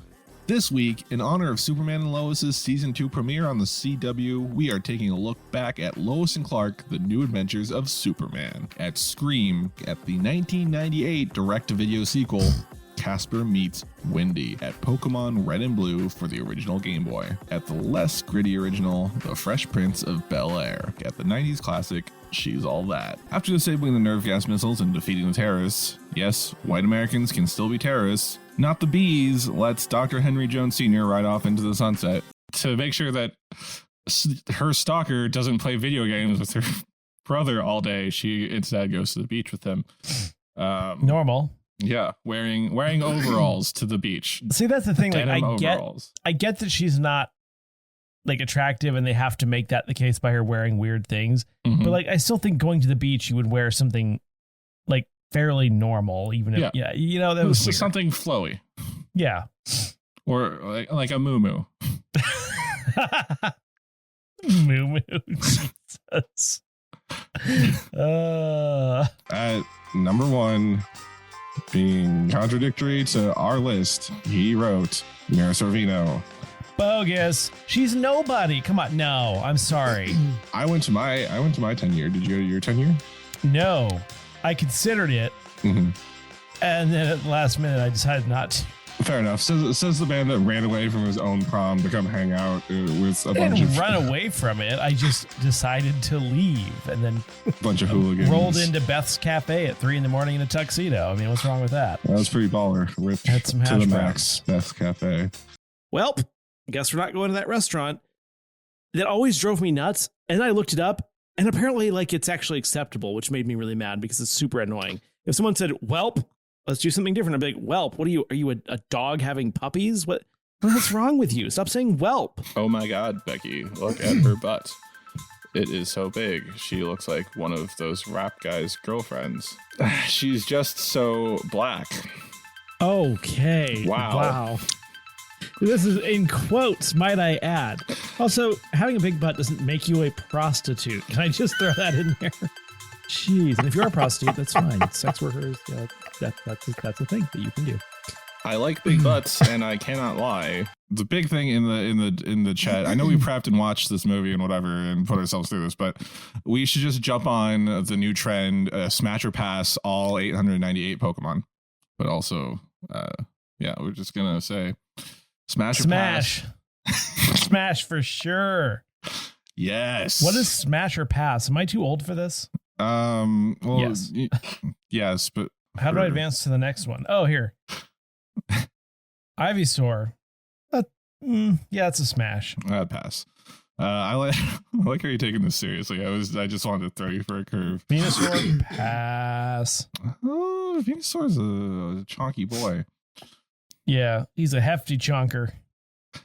This week, in honor of Superman and Lois' Season 2 premiere on the CW, we are taking a look back at Lois and Clark, The New Adventures of Superman. At Scream, at the 1998 direct-to-video sequel, Casper Meets Wendy. At Pokemon Red and Blue for the original Game Boy. At the less gritty original, The Fresh Prince of Bel-Air. At the 90s classic, She's All That. After disabling the nerve gas missiles and defeating the terrorists, yes, white Americans can still be terrorists, not the bees, lets Dr. Henry Jones Sr. ride off into the sunset. To make sure that her stalker doesn't play video games with her brother all day, she instead goes to the beach with him. Normal. Yeah, wearing overalls to the beach. See, that's the thing. Like, overalls. I get that she's not like attractive, and they have to make that the case by her wearing weird things. Mm-hmm. But like, I still think going to the beach, you would wear something like fairly normal, even if that was weird. Something flowy. Yeah, or like a muumuu. Muumuu, Jesus. At number 1. Being contradictory to our list, he wrote Mira Sorvino. Bogus. She's nobody. Come on. No, I'm sorry. I went to my 10 year. Did you go to your 10 year? No, I considered it, and then at the last minute, I decided not to. Fair enough. Says the man that ran away from his own prom to come hang out with a bunch of... run away from it. I just decided to leave, and then a bunch of hooligans rolled into Beth's Cafe at 3 a.m. in a tuxedo. I mean, what's wrong with that? That was pretty baller. Ripped had some hash to the browns. max. Beth's Cafe. Well, guess we're not going to that restaurant. That always drove me nuts. And I looked it up, and apparently, like, it's actually acceptable, which made me really mad because it's super annoying. If someone said, "Welp, let's do something different," I'd be like, "Welp, what are you? Are you a dog having puppies? What's wrong with you? Stop saying whelp." Oh my God, Becky, look at her butt. It is so big. She looks like one of those rap guys' girlfriends. She's just so black. Okay. Wow. This is in quotes, might I add. Also, having a big butt doesn't make you a prostitute. Can I just throw that in there? Jeez, and if you're a prostitute, that's fine. Sex workers, that's a thing that you can do. I like big butts, and I cannot lie. The big thing in the chat, I know we prepped and watched this movie and whatever and put ourselves through this, but we should just jump on the new trend, smash or pass all 898 Pokemon. But also, we're just gonna say smash or pass. Smash for sure. Yes. What is smash or pass? Am I too old for this? Well, yes. Yes, but how do I advance to the next one? Oh, here. Ivysaur. Yeah, it's a smash. Pass. I like how you're taking this seriously. I just wanted to throw you for a curve. Venusaur, pass. Oh, Venusaur's a chonky boy. Yeah, he's a hefty chonker.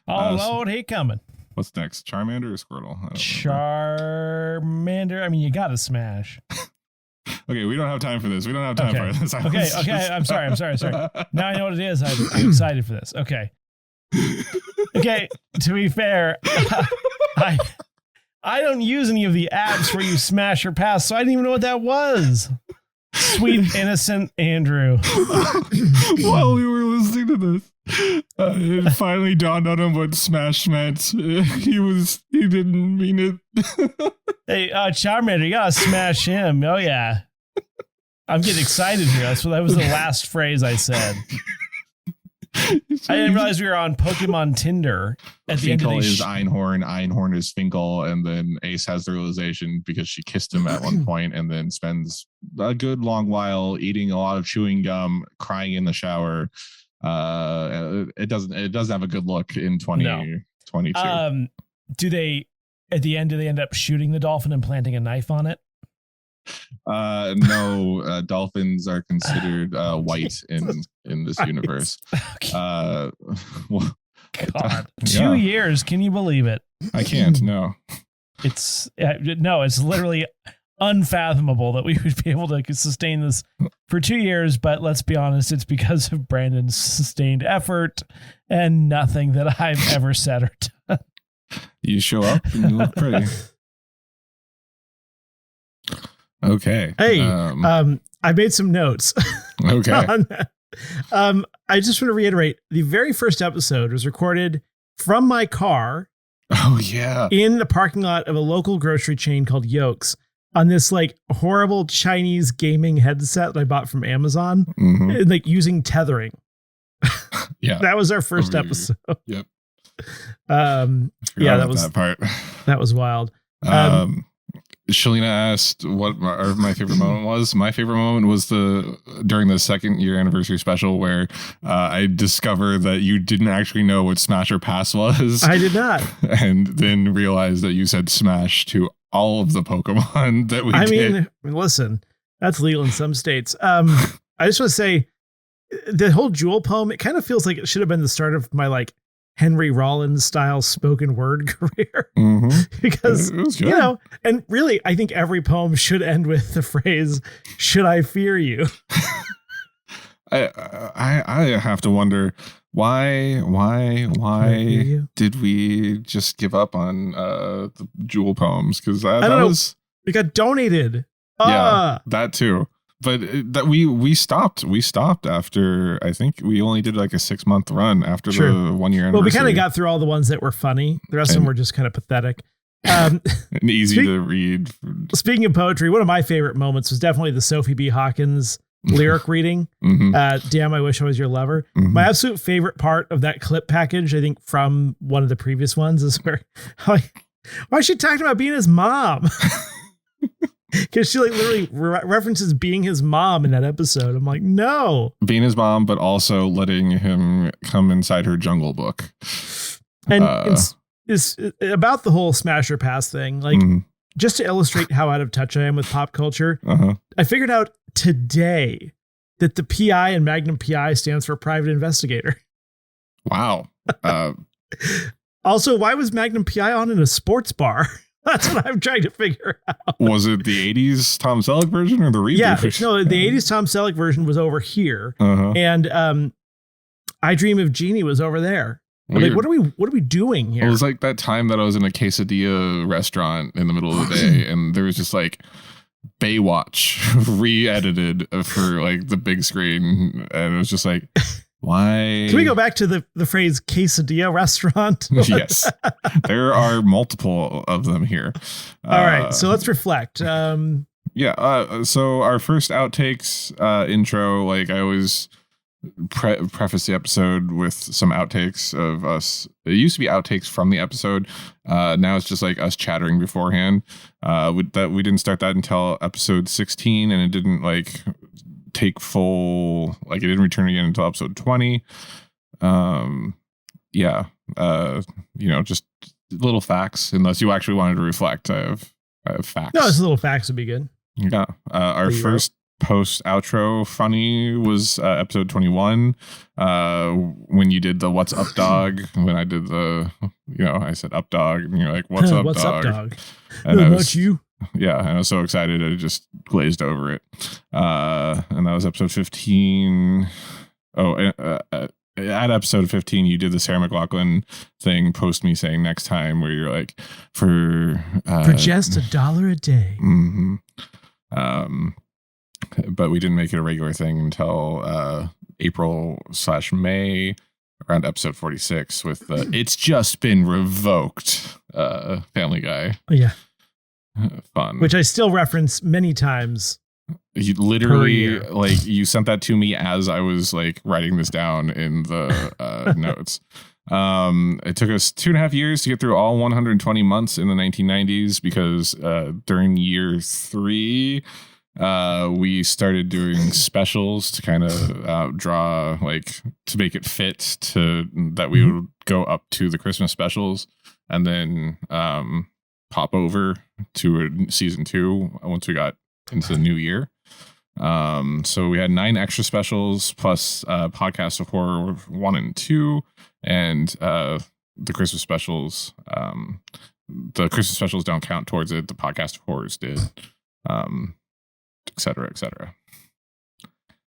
Oh, Lord, he coming. What's next? Charmander or Squirtle? Charmander. I mean, you got to smash. Okay, we don't have time for this. We don't have time for this. Okay. I'm sorry. Now I know what it is. I'm excited for this. Okay. Okay, to be fair, I don't use any of the apps where you smash or pass, so I didn't even know what that was. Sweet, innocent Andrew. While we were listening to this, it finally dawned on him what smash meant. He didn't mean it. Hey, Charmander, you gotta smash him. Oh, yeah. I'm getting excited here. That was the last phrase I said. I didn't realize we were on Pokemon Tinder. At the end of is Einhorn, Einhorn is Finkel, and then Ace has the realization because she kissed him at one point, and then spends a good long while eating a lot of chewing gum, crying in the shower. It doesn't have a good look in 2022. Do they end up shooting the dolphin and planting a knife on it? No, dolphins are considered white in this universe. God, 2 years. Can you believe it? I can't. No, it's literally unfathomable that we would be able to sustain this for 2 years. But let's be honest, it's because of Brandon's sustained effort and nothing that I've ever said or done. You show up and you look pretty. Okay. Hey, I made some notes. Okay. I just want to reiterate, the very first episode was recorded from my car. Oh, yeah. In the parking lot of a local grocery chain called Yokes on this like horrible Chinese gaming headset that I bought from Amazon, and, like using tethering. Yeah. That was our first episode. Yep. Yeah, that part. That was wild. Shalina asked what my favorite moment was. My favorite moment was during the 2nd year anniversary special where I discovered that you didn't actually know what Smash or Pass was. I did not. And then realized that you said Smash to all of the Pokemon that we did. I mean, listen, that's legal in some states. I just want to say the whole Jewel poem, it kind of feels like it should have been the start of my like Henry Rollins style spoken word career. Because, you know, and really, I think every poem should end with the phrase, "Should I fear you?" I have to wonder why did we just give up on the Jewel poems? Because that was, we got donated. Yeah, that too. But that we stopped after, I think we only did like a 6-month run after the 1 year anniversary. Well, we kind of got through all the ones that were funny. The rest of them were just kind of pathetic. And easy to read. Speaking of poetry, one of my favorite moments was definitely the Sophie B. Hawkins lyric reading. Damn, I wish I was your lover. My absolute favorite part of that clip package, I think from one of the previous ones, is where why is she talking about being his mom? Because she like literally references being his mom in that episode. I'm like, no. Being his mom, but also letting him come inside her Jungle Book. And it's about the whole Smash or Pass thing. Like, just to illustrate how out of touch I am with pop culture, I figured out today that the PI in Magnum PI stands for private investigator. Wow. Also, why was Magnum PI on in a sports bar? That's what I'm trying to figure out. Was it the 80s Tom Selleck version or the reboot? Yeah, no, the 80s Tom Selleck version was over here. And I Dream of Jeannie was over there. Like, what are we doing here? It was like that time that I was in a quesadilla restaurant in the middle of the day, and there was just like Baywatch re-edited for like the big screen, and it was just like, why? Can we go back to the phrase quesadilla restaurant? Yes. There are multiple of them here. All right. So let's reflect. So our first outtakes intro, like I always preface the episode with some outtakes of us. It used to be outtakes from the episode. Now it's just like us chattering beforehand. We didn't start that until episode 16, and it didn't like take full, like it didn't return again until episode 20. Just little facts, unless you actually wanted to reflect. I have facts. No, just little facts would be good. Yeah. Our first post outro funny was episode 21. When you did the "What's up, dog?" When I did the, I said "up, dog," and you're like, "What's up, What's dog?" up, dog? And No, not you. Yeah, and I was so excited I just glazed over it. And that was episode 15. At episode 15, you did the Sarah McLachlan thing, post me saying next time, where you're like, for just $1 a day. Mm-hmm. But we didn't make it a regular thing until April/May, around episode 46 with the "It's just been revoked" Family Guy. Yeah. Fun. Which I still reference many times. You literally, like, you sent that to me as I was like writing this down in the notes. It took us 2.5 years to get through all 120 months in the 1990s, because during year 3 we started doing specials to kind of draw, like, to make it fit to that we would go up to the Christmas specials and then pop over to season 2 once we got into the new year. So we had 9 extra specials plus Podcast of Horror 1 and 2, and the Christmas specials. The Christmas specials don't count towards it. The Podcast of Horrors did, et cetera, et cetera.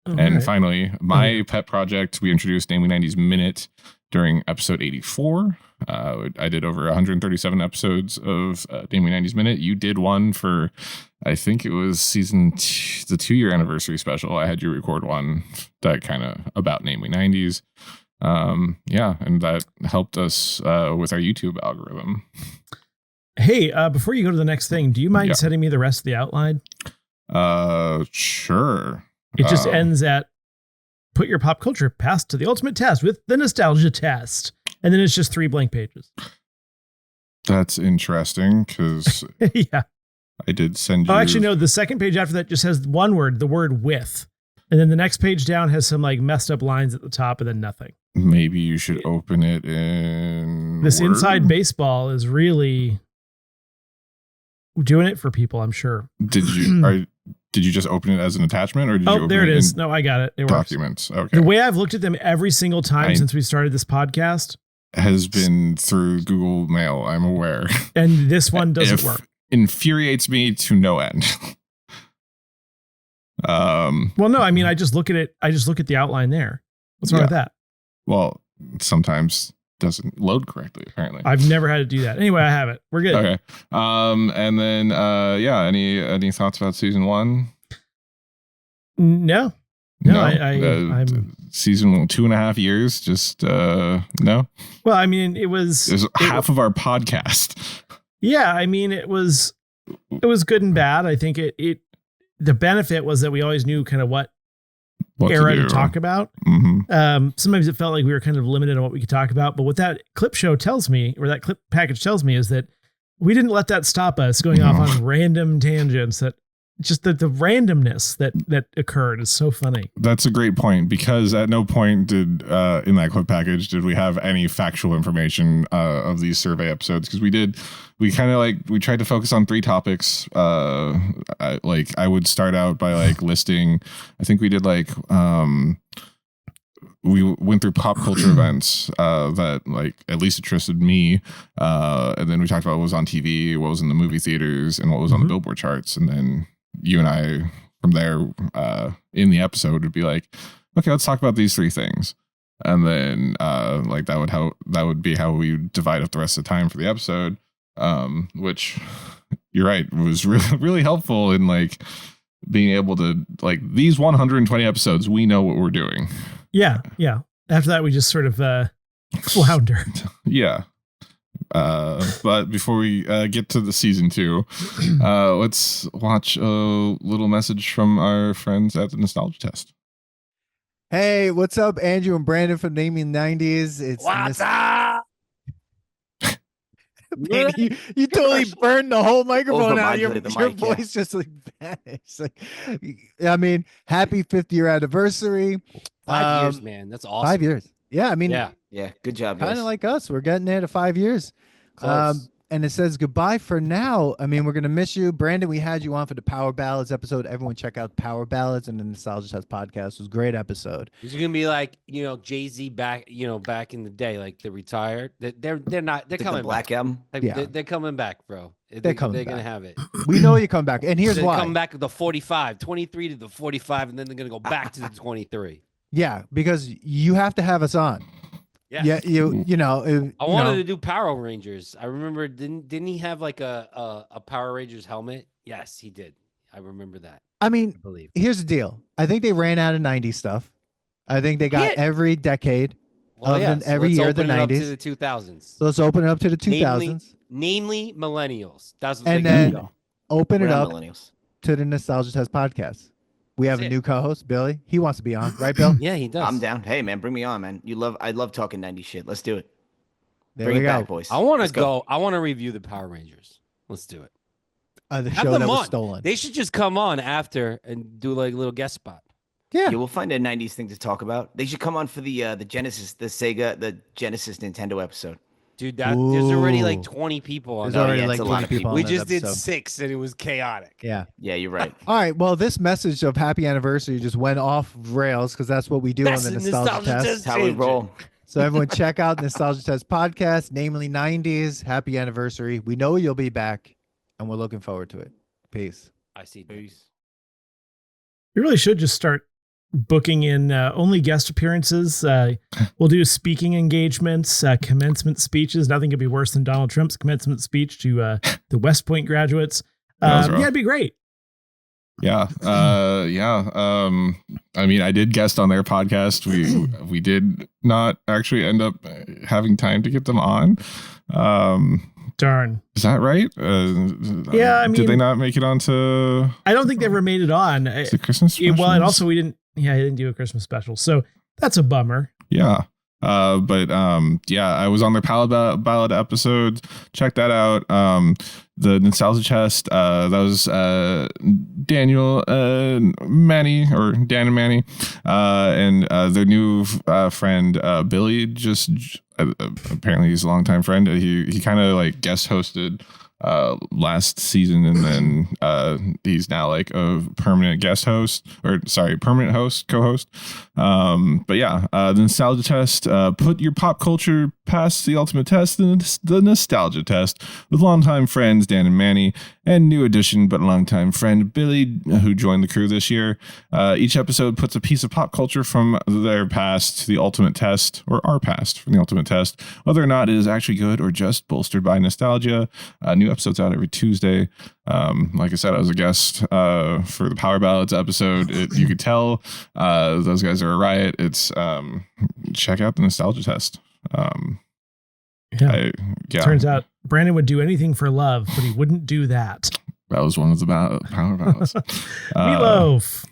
And finally, my pet project, we introduced Namely 90s Minute during episode 84. I did over 137 episodes of Namely 90s Minute. You did one for, I think it was the 2-year anniversary special. I had you record one that kind of about Namely 90s. And that helped us with our YouTube algorithm. Hey, before you go to the next thing, do you mind sending me the rest of the outline? Sure. It just ends at "Put your pop culture past to the ultimate test with the nostalgia test." And then it's just 3 blank pages. That's interesting, because yeah, I did send you. Oh, actually, no. The second page after that just has one word, the word "with." And then the next page down has some like messed up lines at the top and then nothing. Maybe you should open it in this Word? Inside Baseball is really doing it for people, I'm sure. Did you just open it as an attachment, or did you open there it is. No, I got it. It documents. Works. Okay. The way I've looked at them every single time since we started this podcast has been through Google Mail, I'm aware. And this one doesn't work. Infuriates me to no end. Well, no, I mean, I just look at it. I just look at the outline there. What's wrong with that? Well, sometimes doesn't load correctly, apparently. I've never had to do that. Anyway, I have it. We're good. Okay. And then, any thoughts about season 1? No. I'm season 2.5 years. Just, no. Well, I mean, it was half of our podcast. Yeah. I mean, it was good and bad. I think the benefit was that we always knew kind of what era to talk about. Mm-hmm. Sometimes it felt like we were kind of limited on what we could talk about, but what that clip show tells me, or that clip package tells me, is that we didn't let that stop us going off on random tangents. That just the randomness that occurred is so funny. That's a great point, because at no point did in that clip package did we have any factual information of these survey episodes, because we tried to focus on 3 topics. I would start out by like listing, I think we did like we went through pop culture events that like at least interested me, and then we talked about what was on TV, what was in the movie theaters, and what was on the Billboard charts. And then you and I from there in the episode would be like, okay, let's talk about these 3 things. And then that would be how we divide up the rest of the time for the episode, which you're right, was really, really helpful in like being able to, like, these 120 episodes, we know what we're doing. Yeah. After that, we just sort of flounder. Yeah. But before we get to the season 2, let's watch a little message from our friends at the Nostalgia Test. Hey, what's up, Andrew and Brandon from Naming 90s? It's what's up? Man, you totally burned the whole microphone out. Your voice just like vanished. Like, I mean, happy 5th year anniversary. 5 years, man. That's awesome. 5 years. Yeah, I mean, yeah. Good job, guys. Kind of like us. We're getting there to 5 years. Close. And it says goodbye for now. I mean, we're going to miss you. Brandon, we had you on for the Power Ballads episode. Everyone check out Power Ballads and the Nostalgia Test podcast. It was a great episode. It's going to be like, Jay-Z back in the day, like they retired. They're not, they're coming Black back. M. They're coming back, bro. They're coming They're back. going to have it. We know you come back. And here's why. They're coming back to the 45, 23 to the 45, and then they're going to go back to the 23. Yeah, because you have to have us on. Yes. Yeah, I wanted to do Power Rangers. I remember, didn't he have like a Power Rangers helmet? Yes, he did. I remember that. I mean, believe. Here's the deal. I think they ran out of 90s stuff. I think they got every decade every year of the 90s. Up to the 2000s. So let's open it up to the 2000s. Namely millennials. That's what and then open it up to the Nostalgia Test podcast. We have a new co-host, Billy. He wants to be on, right, Bill? Yeah, he does. I'm down. Hey, man, bring me on, man. I love talking 90s shit. Let's do it. Bring it back, boys. I want to go. I want to review the Power Rangers. Let's do it. The show that was stolen. They should just come on after and do like a little guest spot. Yeah, we'll find a 90s thing to talk about. They should come on for the Genesis, the Genesis Nintendo episode. Dude, there's already like 20 people on. There's already like 20 people. We just did 6 and it was chaotic. Yeah, you're right. All right, well, this message of happy anniversary just went off rails because that's what we do on the Nostalgia Test. That's how we roll. So everyone check out Nostalgia Test podcast, namely 90s. Happy anniversary. We know you'll be back, and we're looking forward to it. Peace. I see. Peace. You really should just start booking in only guest appearances. We'll do speaking engagements, commencement speeches. Nothing could be worse than Donald Trump's commencement speech to the West Point graduates. It'd be great. Yeah. I mean, I did guest on their podcast. We did not actually end up having time to get them on. Darn. Is that right? Yeah, I mean, did they not make it onto? I don't think they ever made it on. The Christmas special? Well, and also we didn't. Yeah, I didn't do a Christmas special, so that's a bummer. Yeah. I was on their ballad episode. Check that out. The Nostalgia Chest, that was Daniel, Manny, or Dan and Manny, and their new friend Billy. Just apparently he's a longtime friend. He kind of like guest hosted last season, and then he's now like a permanent permanent host, co-host. The Nostalgia Test, put your pop culture past the ultimate test, the Nostalgia Test, with longtime friends Dan and Manny, and new addition but longtime friend Billy, who joined the crew this year. Each episode puts a piece of pop culture from their past to the ultimate test, or our past from the ultimate test, whether or not it is actually good or just bolstered by nostalgia. New episodes out every Tuesday. Like I said, I was a guest for the Power Ballads episode. You could tell those guys are a riot. It's check out the Nostalgia Test. Turns out Brandon would do anything for love, but he wouldn't do that. That was one of the Power Ballads. Meatloaf,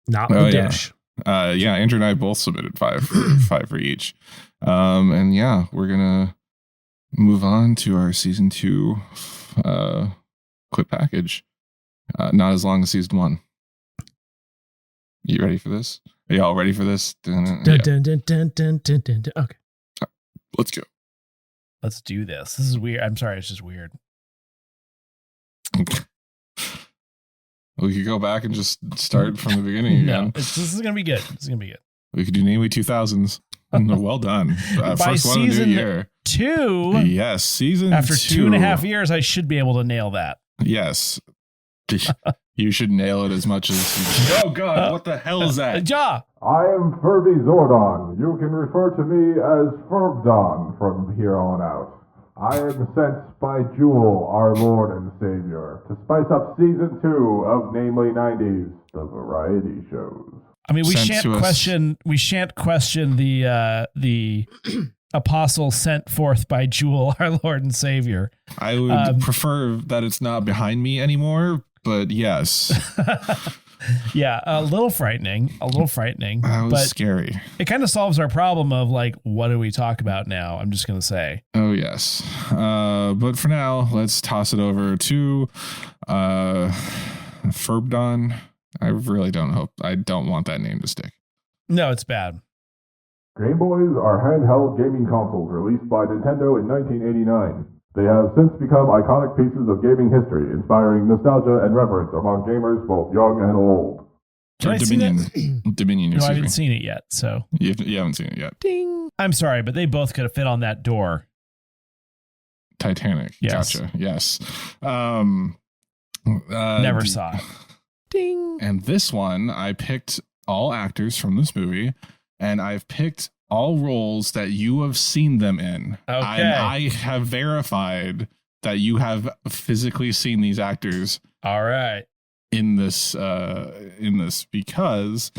not the dish. Andrew and I both submitted five for each. We're gonna move on to our season 2 clip package. Not as long as season 1. You ready for this? Are y'all ready for this? Okay. Let's go. Let's do this. This is weird. I'm sorry, it's just weird. We could go back and just start from the beginning again. No, this is gonna be good. This is gonna be good. We could do Namely 2000s. Well done. By First one of the new year. 2. Yes, season After 2. 2.5 years, I should be able to nail that. Yes. You should nail it as much as. Oh God! What the hell is that? Ja. I am Furby Zordon. You can refer to me as Furbdon from here on out. I am sent by Jewel, our Lord and Savior, to spice up season 2 of Namely 90s, the variety shows. I mean, we shan't question the apostle sent forth by Jewel, our Lord and Savior. I would prefer that it's not behind me anymore, but yes. Yeah, a little frightening. That was scary. It kind of solves our problem of like, what do we talk about now? I'm just going to say. Oh, yes. But for now, let's toss it over to Furbdon. I really don't want that name to stick. No, it's bad. Game Boys are handheld gaming consoles released by Nintendo in 1989. They have since become iconic pieces of gaming history, inspiring nostalgia and reverence among gamers both young and old. Did I see that? Dominion. No, I haven't seen it yet. So you haven't seen it yet. Ding. I'm sorry, but they both could have fit on that door. Titanic. Yes. Gotcha. Yes. Never saw it. Ding. And this one, I picked all actors from this movie, and I've picked all roles that you have seen them in. Okay. I have verified that you have physically seen these actors. All right. In this because,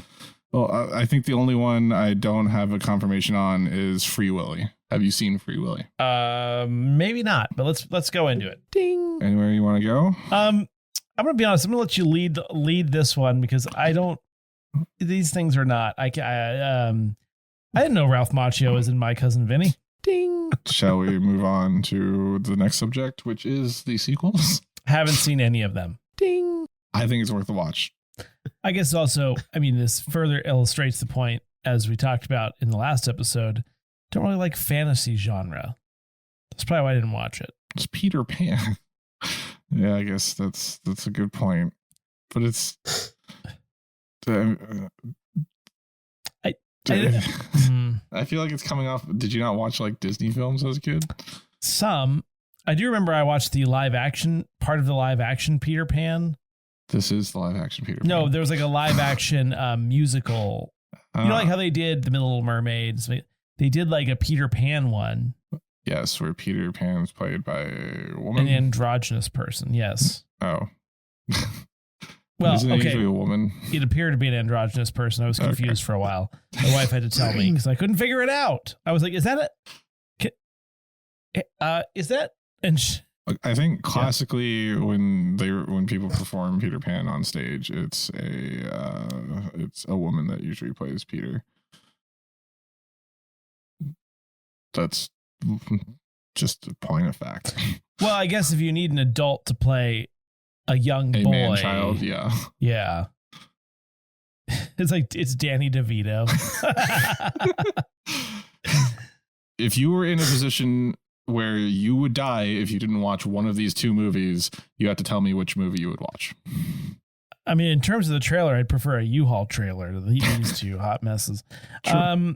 well, I think the only one I don't have a confirmation on is Free Willy. Have you seen Free Willy? Maybe not, but let's go into it. Ding. Anywhere you want to go? I'm gonna be honest. I'm gonna let you lead this one because I don't. These things are not. I didn't know Ralph Macchio was in My Cousin Vinny. Ding. Shall we move on to the next subject, which is the sequels? Haven't seen any of them. Ding. I think it's worth a watch. I guess also, I mean, this further illustrates the point, as we talked about in the last episode. Don't really like fantasy genre. That's probably why I didn't watch it. It's Peter Pan. Yeah, I guess that's a good point. But it's I feel like it's coming off. Did you not watch like Disney films as a kid? Some. I do remember I watched the live action part of the live action Peter Pan. This is the live action Peter Pan. No, there was like a live action musical. You know, like how they did The Little Mermaids. They did like a Peter Pan one. Yes, where Peter Pan is played by a woman. An androgynous person, yes. Oh. Well, isn't it okay. usually a woman? It appeared to be an androgynous person. I was confused for a while. My wife had to tell me because I couldn't figure it out. I was like, "Is that is that?" And I think classically, when people perform Peter Pan on stage, it's a woman that usually plays Peter. That's just a point of fact. Well, I guess if you need an adult to play a young boy, man child, yeah. It's Danny DeVito. If you were in a position where you would die if you didn't watch one of these two movies, you have to tell me which movie you would watch. I mean, in terms of the trailer, I'd prefer a U-Haul trailer to these two hot messes. Sure.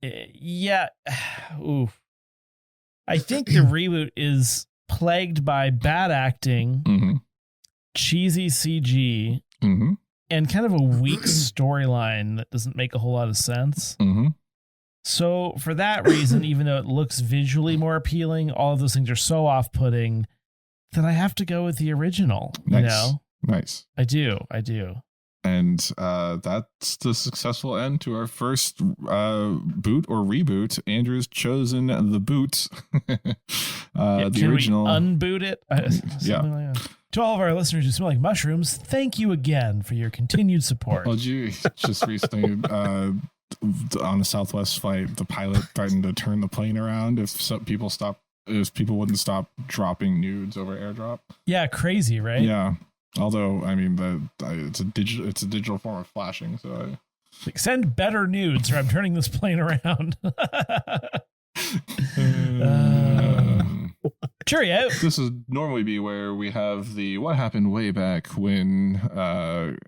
Yeah. Ooh. I think the reboot is plagued by bad acting, cheesy CG, and kind of a weak storyline that doesn't make a whole lot of sense. So for that reason, even though it looks visually more appealing, all of those things are so off-putting that I have to go with the original. Nice. You know? Nice. I do. And that's the successful end to our first boot or reboot. Andrew's chosen the boot. The original. We unboot it? Yeah. Like that. To all of our listeners who smell like mushrooms, thank you again for your continued support. Well, you just recently on a Southwest flight, the pilot threatened to turn the plane around if people wouldn't stop dropping nudes over AirDrop. Yeah, crazy, right? Yeah. Although, I mean, it's a digital form of flashing. So send better nudes, or I'm turning this plane around. Cheerio. This would normally be where we have the what happened way back when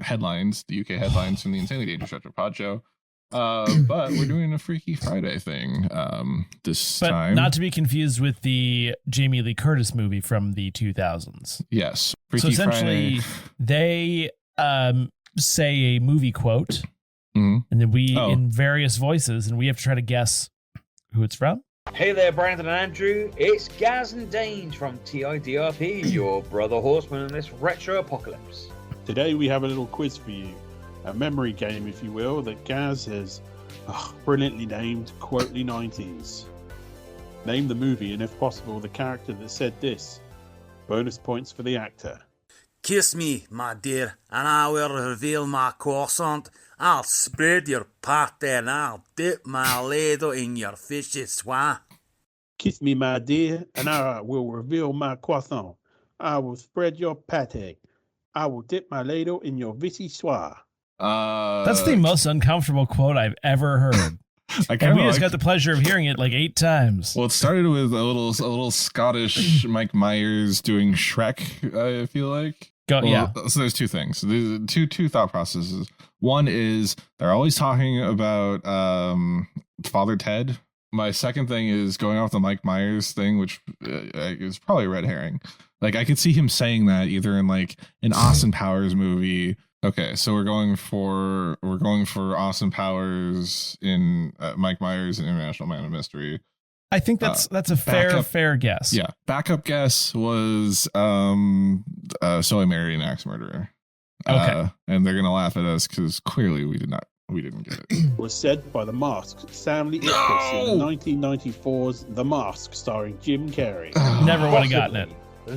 headlines, the UK headlines from the Insanely Dangerous Retro Pod Show. But we're doing a Freaky Friday thing this time. Not to be confused with the Jamie Lee Curtis movie from the 2000s. Yes. Freaky so essentially, Friday. They say a movie quote, and then we in various voices, and we have to try to guess who it's from. Hey there, Brandon and Andrew. It's Gaz and Danes from TIDRP, your brother horseman in this retro apocalypse. Today we have a little quiz for you. A memory game, if you will, that Gaz has brilliantly named Quotely 90s. Name the movie and, if possible, the character that said this. Bonus points for the actor. Kiss me, my dear, and I will reveal my croissant. I'll spread your pate and I'll dip my ladle in your fishy soie. Kiss me, my dear, and I will reveal my croissant. I will spread your pate. I will dip my ladle in your fishy soie. That's the most uncomfortable quote I've ever heard. And we just got the pleasure of hearing it like 8 times. Well, it started with a little Scottish Mike Myers doing Shrek, I feel like. So there's two things. There's two thought processes. One is they're always talking about Father Ted. My second thing is going off the Mike Myers thing, which is probably a red herring. Like I could see him saying that either in like an Austin Powers movie. Okay, so we're going for Austin Powers in Mike Myers in International Man of Mystery. I think that's a fair guess. Yeah, backup guess was So I Married an Axe Murderer. Okay, and they're gonna laugh at us because clearly we didn't get it. Was said by The Mask, Stanley Ipkiss in 1994's The Mask, starring Jim Carrey. Never would have gotten it.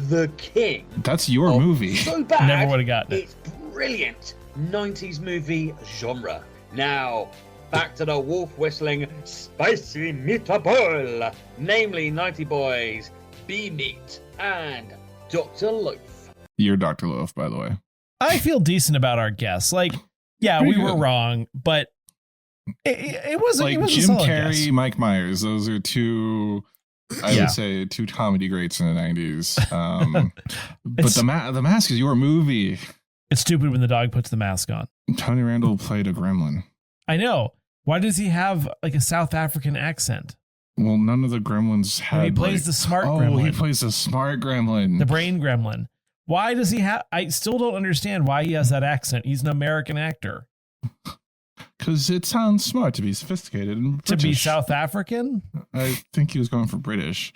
The King. That's your movie. So bad. Never would have gotten it. It's brilliant 90s movie genre. Now, back to the wolf whistling spicy meatball, namely 90 Boys, B-Meat, and Dr. Loaf. You're Dr. Loaf, by the way. I feel decent about our guess. Like, yeah, we were wrong, but it wasn't like it was Jim a solid Carrey, guess. Mike Myers. Those are two. I would say two comedy greats in the 90s. But the Mask is your movie. It's stupid when the dog puts the mask on. Tony Randall played a gremlin. I know. Why does he have like a South African accent? Well, none of the gremlins had. He plays the smart gremlin. Oh, he plays the smart gremlin. The brain gremlin. Why does he have... I still don't understand why he has that accent. He's an American actor. Because it sounds smart to be sophisticated and British. To be South African? I think he was going for British.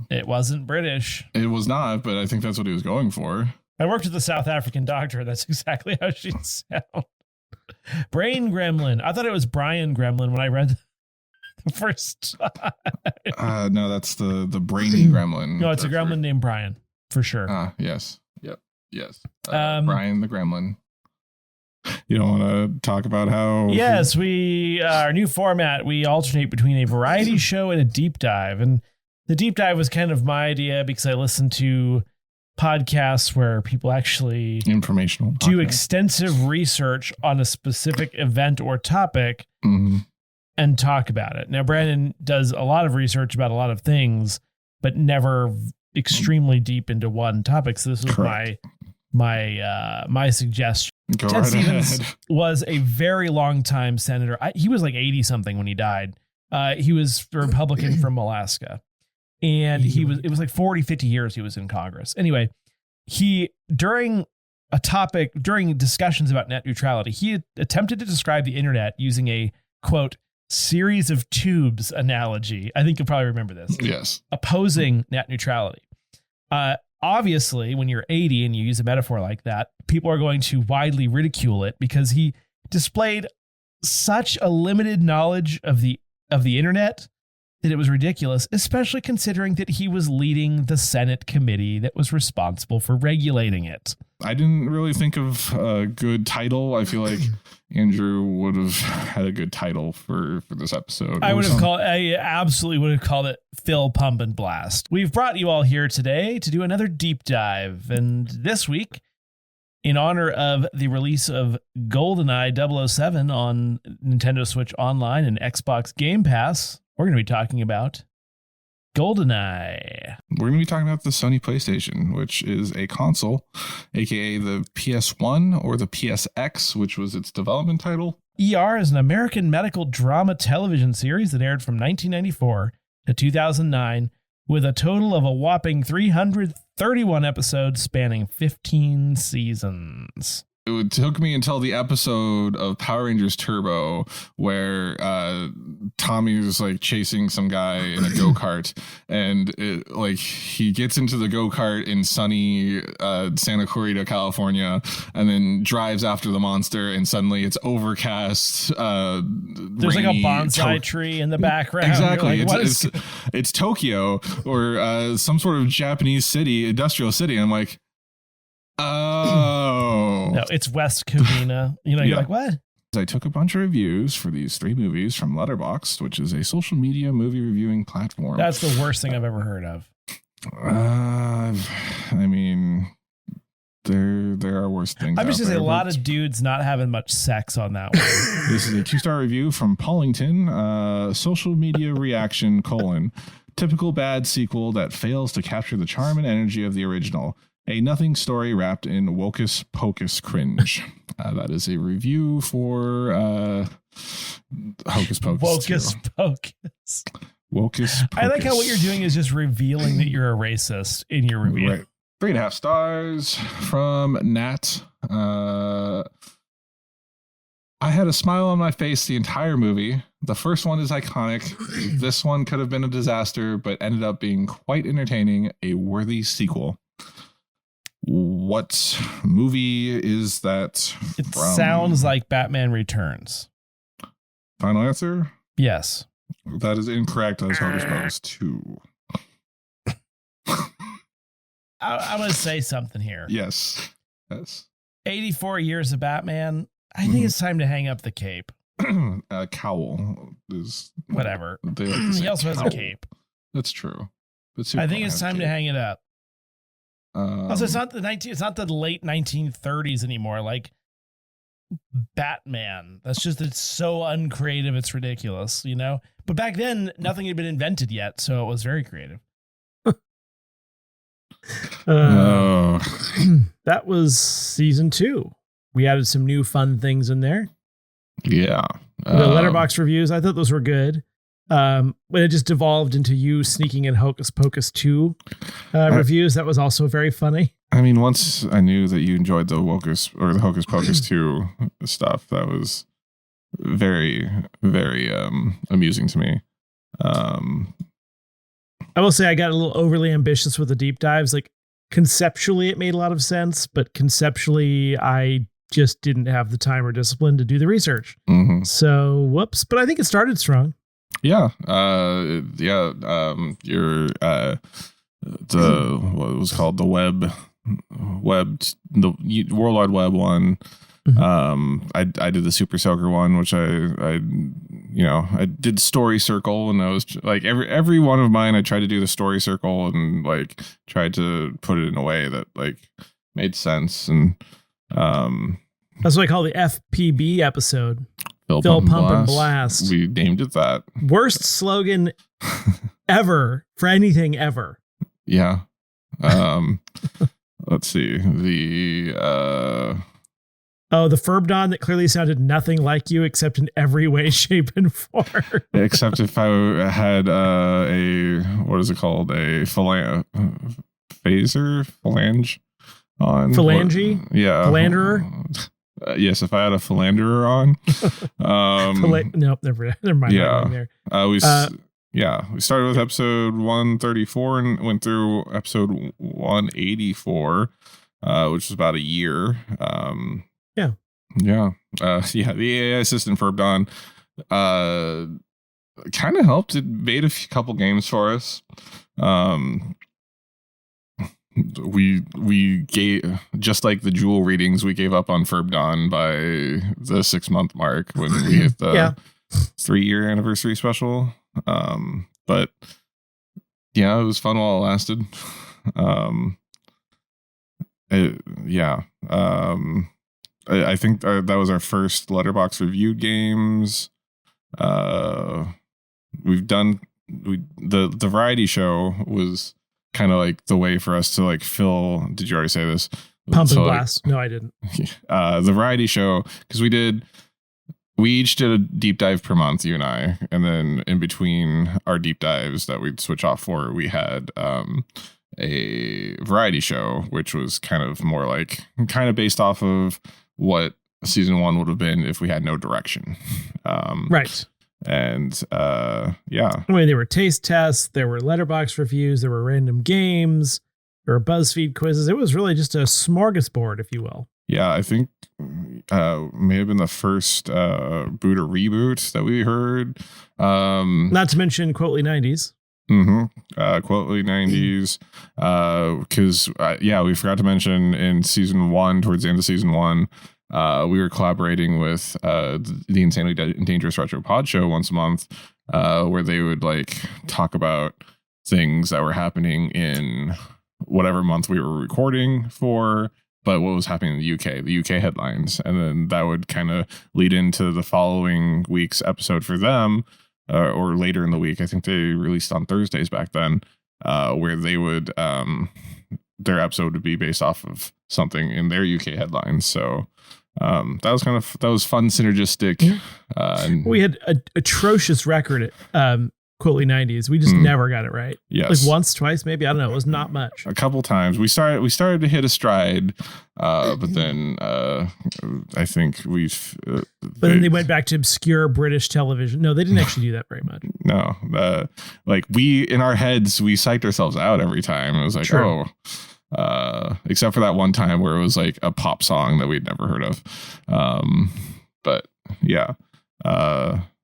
It wasn't British. It was not, but I think that's what he was going for. I worked with a South African doctor. That's exactly how she sounds. Brain gremlin. I thought it was Brian Gremlin when I read the first time. No, that's the brainy gremlin. No, it's a gremlin named Brian. For sure. Yes. Yep. Yes. Brian the Gremlin. You don't want to talk about how... Yes, our new format, we alternate between a variety show and a deep dive. And the deep dive was kind of my idea because I listened to podcasts where people actually do extensive research on a specific event or topic and talk about it. Now, Brandon does a lot of research about a lot of things, but never extremely deep into one topic. So this was my suggestion. Ted Stevens was a very long time senator. He was like 80 something when he died. He was a Republican from Alaska, and it was like 40, 50 years he was in Congress. Anyway, during discussions about net neutrality, he attempted to describe the internet using a quote series of tubes analogy. I think you'll probably remember this. Yes. Opposing net neutrality. Obviously, when you're 80 and you use a metaphor like that, people are going to widely ridicule it because he displayed such a limited knowledge of the internet that it was ridiculous, especially considering that he was leading the Senate committee that was responsible for regulating it. I didn't really think of a good title. I feel like Andrew would have had a good title for this episode. I absolutely would have called it Phil Pump and Blast. We've brought you all here today to do another deep dive. And this week, in honor of the release of GoldenEye 007 on Nintendo Switch Online and Xbox Game Pass, we're going to be talking about GoldenEye. We're going to be talking about the Sony PlayStation, which is a console, aka the PS1 or the PSX, which was its development title. ER is an American medical drama television series that aired from 1994 to 2009 with a total of a whopping 331 episodes spanning 15 seasons. It took me until the episode of Power Rangers Turbo where Tommy was like chasing some guy in a go-kart, and he gets into the go-kart in sunny Santa Clarita, California, and then drives after the monster, and suddenly it's overcast. There's rainy, like a bonsai tree in the background. Exactly. Like, it's Tokyo or some sort of Japanese city, industrial city. I'm like, oh no, it's West Covina. You're like, what? I took a bunch of reviews for these 3 movies from Letterboxd, which is a social media movie reviewing platform. That's the worst thing I've ever heard of. I mean, there are worse things. I'm just gonna say a lot but of dudes not having much sex on that one. This is a 2-star review from Paulington. Social media reaction : typical bad sequel that fails to capture the charm and energy of the original. A nothing story wrapped in wocus pocus cringe. That is a review for Hocus Pocus. Wocus Pocus. Wocus Pocus. I like how what you're doing is just revealing that you're a racist in your review. Right. 3.5 stars from Nat. I had a smile on my face the entire movie. The first one is iconic. This one could have been a disaster, but ended up being quite entertaining, a worthy sequel. What movie is that It from? sounds like Batman Returns. Final answer? Yes. That is incorrect. That is Hocus Pocus 2. I'm going to say something here. Yes. 84 years of Batman. I think it's time to hang up the cape. Cowl is whatever. Like he also has a cape. That's true. But I think it's time to hang it up. Also, it's not the late 1930s anymore. Like Batman. That's just, it's so uncreative. It's ridiculous, you know? But back then, nothing had been invented yet. So it was very creative. That was season 2. We added some new fun things in there. Yeah. The letterbox reviews, I thought those were good. When it just devolved into you sneaking in Hocus Pocus 2 reviews, that was also very funny. I mean, once I knew that you enjoyed the Hocus Pocus 2 stuff, that was very, very amusing to me. I will say I got a little overly ambitious with the deep dives. Like conceptually, it made a lot of sense, but conceptually, I just didn't have the time or discipline to do the research. Mm-hmm. So, whoops. But I think it started strong. Yeah. Your what was called the web, the World Wide Web one. Mm-hmm. I did the Super Soaker one, which I did Story Circle, and I was like every one of mine I tried to do the Story Circle and like tried to put it in a way that like made sense. And that's what I call the FPB episode. Fill Pump and Blast. We named it that. Worst slogan ever for anything ever. Yeah. Let's see. The Ferbdon that clearly sounded nothing like you except in every way, shape, and form. Except if I had what is it called? A phalange on. Phalange? Yeah. Philanderer? Yes, if I had a philanderer on. Nope, never mind. Yeah. We started with episode 134 and went through episode 184, which was about a year. Yeah. The AI assistant Ferbdon kind of helped. It made a couple games for us. We gave, just like the Jewel readings, we gave up on Ferbdon by the 6-month mark when we hit the 3-year anniversary special. But yeah, it was fun while it lasted. I think that was our first Letterbox reviewed games. We've done the variety show was kind of like the way for us to like fill. Did you already say this? Pump and Blast. No, I didn't. The variety show, because we each did a deep dive per month, you and I, and then in between our deep dives that we'd switch off for, we had a variety show, which was kind of more like kind of based off of what season 1 would have been if we had no direction. Right. And I mean, there were taste tests, there were letterbox reviews, there were random games, there were BuzzFeed quizzes. It was really just a smorgasbord, if you will. Yeah, I think may have been the first boot or reboot that we heard. Not to mention Quotely 90s. Quotely 90s. Because we forgot to mention in season 1, towards the end of season 1, we were collaborating with the Insanely Dangerous Retro Pod Show once a month, where they would like talk about things that were happening in whatever month we were recording for, but what was happening in the UK headlines, and then that would kind of lead into the following week's episode for them, or later in the week. I think they released on Thursdays back then, where they would their episode would be based off of something in their UK headlines. So that was fun, synergistic. We had an atrocious record at Quilly 90s. We just never got it right. Yes. Like once, twice, maybe. I don't know. It was not much. A couple times we started to hit a stride, but then I think but then they went back to obscure British television. No, they didn't actually do that very much. No, like we in our heads we psyched ourselves out every time. It was like, True. except for that one time where it was like a pop song that we'd never heard of. But yeah,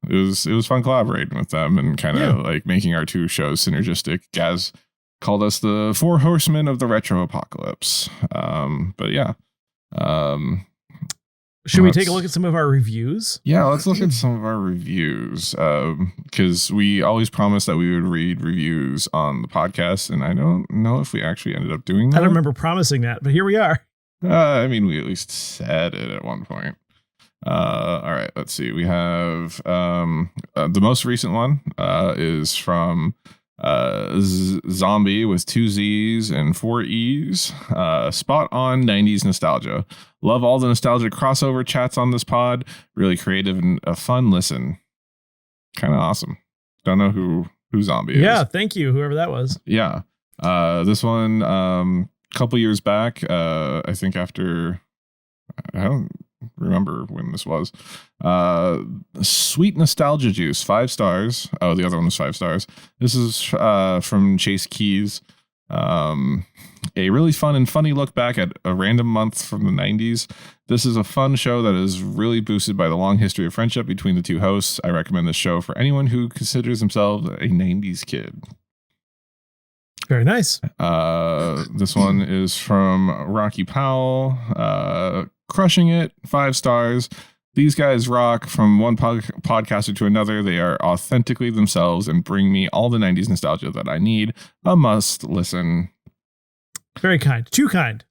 it was fun collaborating with them and kind of like making our two shows synergistic. Gaz called us the 4 horsemen of the retro apocalypse. But yeah. Should we take a look at some of our reviews? Yeah, let's look at some of our reviews, because we always promised that we would read reviews on the podcast, and I don't know if we actually ended up doing that. I don't remember promising that, but here we are. I mean, we at least said it at one point. All right, let's see. We have the most recent one is from Zombie with 2 Z's and 4 E's. Spot on 90s nostalgia. Love all the nostalgia crossover chats on this pod. Really creative and a fun listen. Kind of awesome. Don't know who Zombie is. Yeah, thank you, whoever that was. Yeah. This one, a couple years back, I think after, I don't remember when this was. Sweet Nostalgia Juice, 5 stars. Oh, the other one was 5 stars. This is from Chase Keys. A really fun and funny look back at a random month from the 90s. This is a fun show that is really boosted by the long history of friendship between the two hosts. I recommend this show for anyone who considers themselves a 90s kid. Very nice. This one is from Rocky Powell. Crushing it, 5 stars. These guys rock from one podcaster to another. They are authentically themselves and bring me all the 90s nostalgia that I need. A must listen. Very kind. Too kind.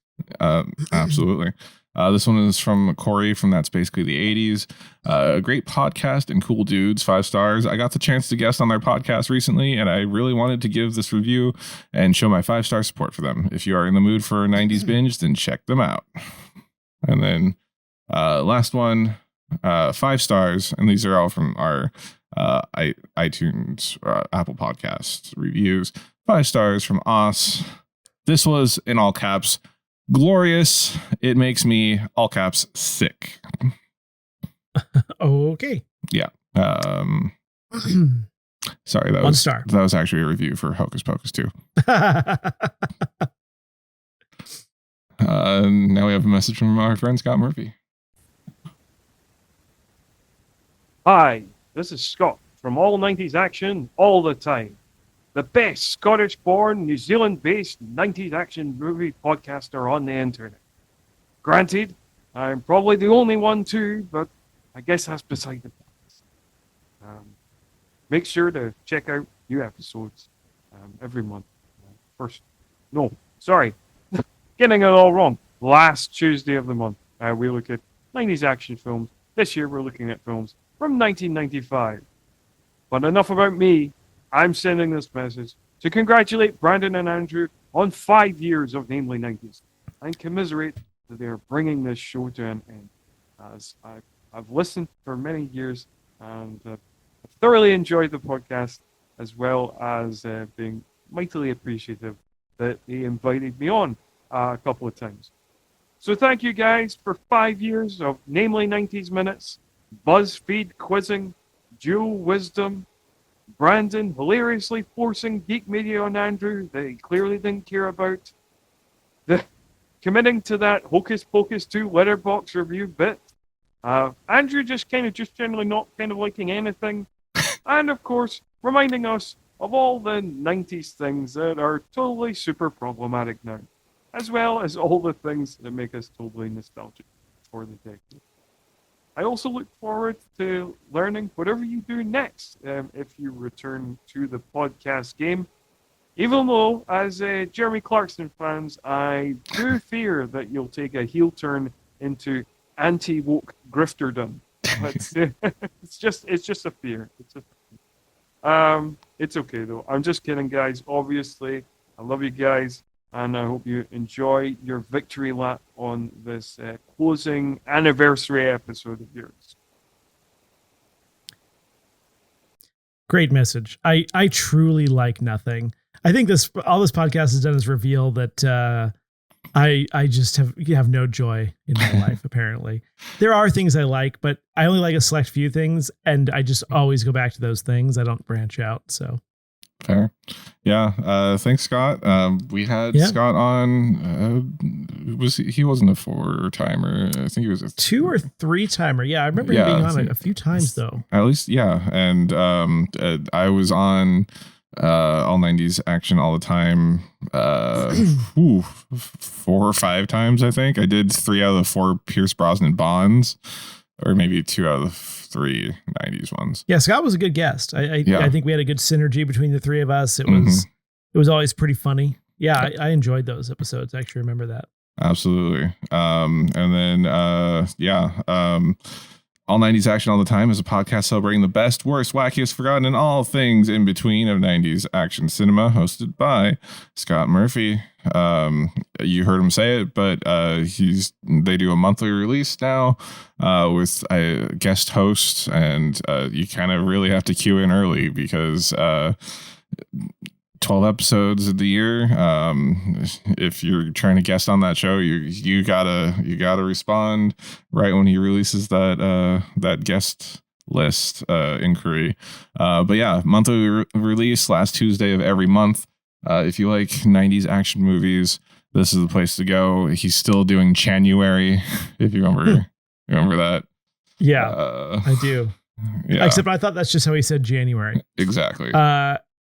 Absolutely. This one is from Corey from That's Basically the 80s. A great podcast and cool dudes, 5 stars. I got the chance to guest on their podcast recently, and I really wanted to give this review and show my 5-star support for them. If you are in the mood for a 90s binge, then check them out. And then last one, 5 stars, and these are all from our iTunes, Apple Podcasts reviews. 5 stars from Os. This was, in all caps, glorious. It makes me, all caps, sick. Okay. Yeah. Sorry, that 1 star. That was actually a review for Hocus Pocus 2. Now we have a message from our friend Scott Murphy. Hi, this is Scott from All 90s Action All the Time, the best Scottish-born, New Zealand-based 90s action movie podcaster on the internet. Granted, I'm probably the only one too, but I guess that's beside the point. Make sure to check out new episodes every month. Getting it all wrong. Last Tuesday of the month, we look at 90s action films. This year we're looking at films from 1995. But enough about me. I'm sending this message to congratulate Brandon and Andrew on 5 years of Namely 90s and commiserate that they are bringing this show to an end. As I've listened for many years and I've thoroughly enjoyed the podcast, as well as being mightily appreciative that they invited me on a couple of times. So thank you guys for 5 years of Namely 90s Minutes, BuzzFeed quizzing, dual wisdom, Brandon hilariously forcing geek media on Andrew that he clearly didn't care about, committing to that Hocus Pocus 2 letterbox review bit, Andrew just generally not liking anything, and of course reminding us of all the 90s things that are totally super problematic now, as well as all the things that make us totally nostalgic for the decade. I also look forward to learning whatever you do next if you return to the podcast game. Even though, as Jeremy Clarkson fans, I do fear that you'll take a heel turn into anti-woke grifterdom. But it's just a fear. It's okay though. I'm just kidding, guys. Obviously, I love you guys, and I hope you enjoy your victory lap on this closing anniversary episode of yours. Great message. I truly like nothing. I think all this podcast has done is reveal that I just have no joy in my life. Apparently, there are things I like, but I only like a select few things, and I just always go back to those things. I don't branch out. So fair, yeah. Thanks, Scott. We had Scott on. He wasn't a 4-timer? I think he was a 2 or 3-timer. Yeah, I remember him being on a few times though. At least, yeah. And I was on all 90s action all the time 4 or 5 times. I think I did 3 out of the 4 Pierce Brosnan Bonds, or maybe 2 out of the 3 90s ones. Yeah, Scott was a good guest. I think we had a good synergy between the 3 of us. It was always pretty funny. Yeah, I enjoyed those episodes. I actually remember that. Absolutely. And then All 90s Action All the Time is a podcast celebrating the best, worst, wackiest, forgotten, and all things in between of 90s action cinema, hosted by Scott Murphy. You heard him say it, but they do a monthly release now with a guest host, and you kind of really have to queue in early because 12 episodes of the year. If you're trying to guest on that show, you gotta respond right when he releases that guest list inquiry. But yeah, monthly release last Tuesday of every month. If you like 90s action movies, this is the place to go. He's still doing January, if you remember that. Yeah, I do. Yeah. Except I thought that's just how he said January. Exactly.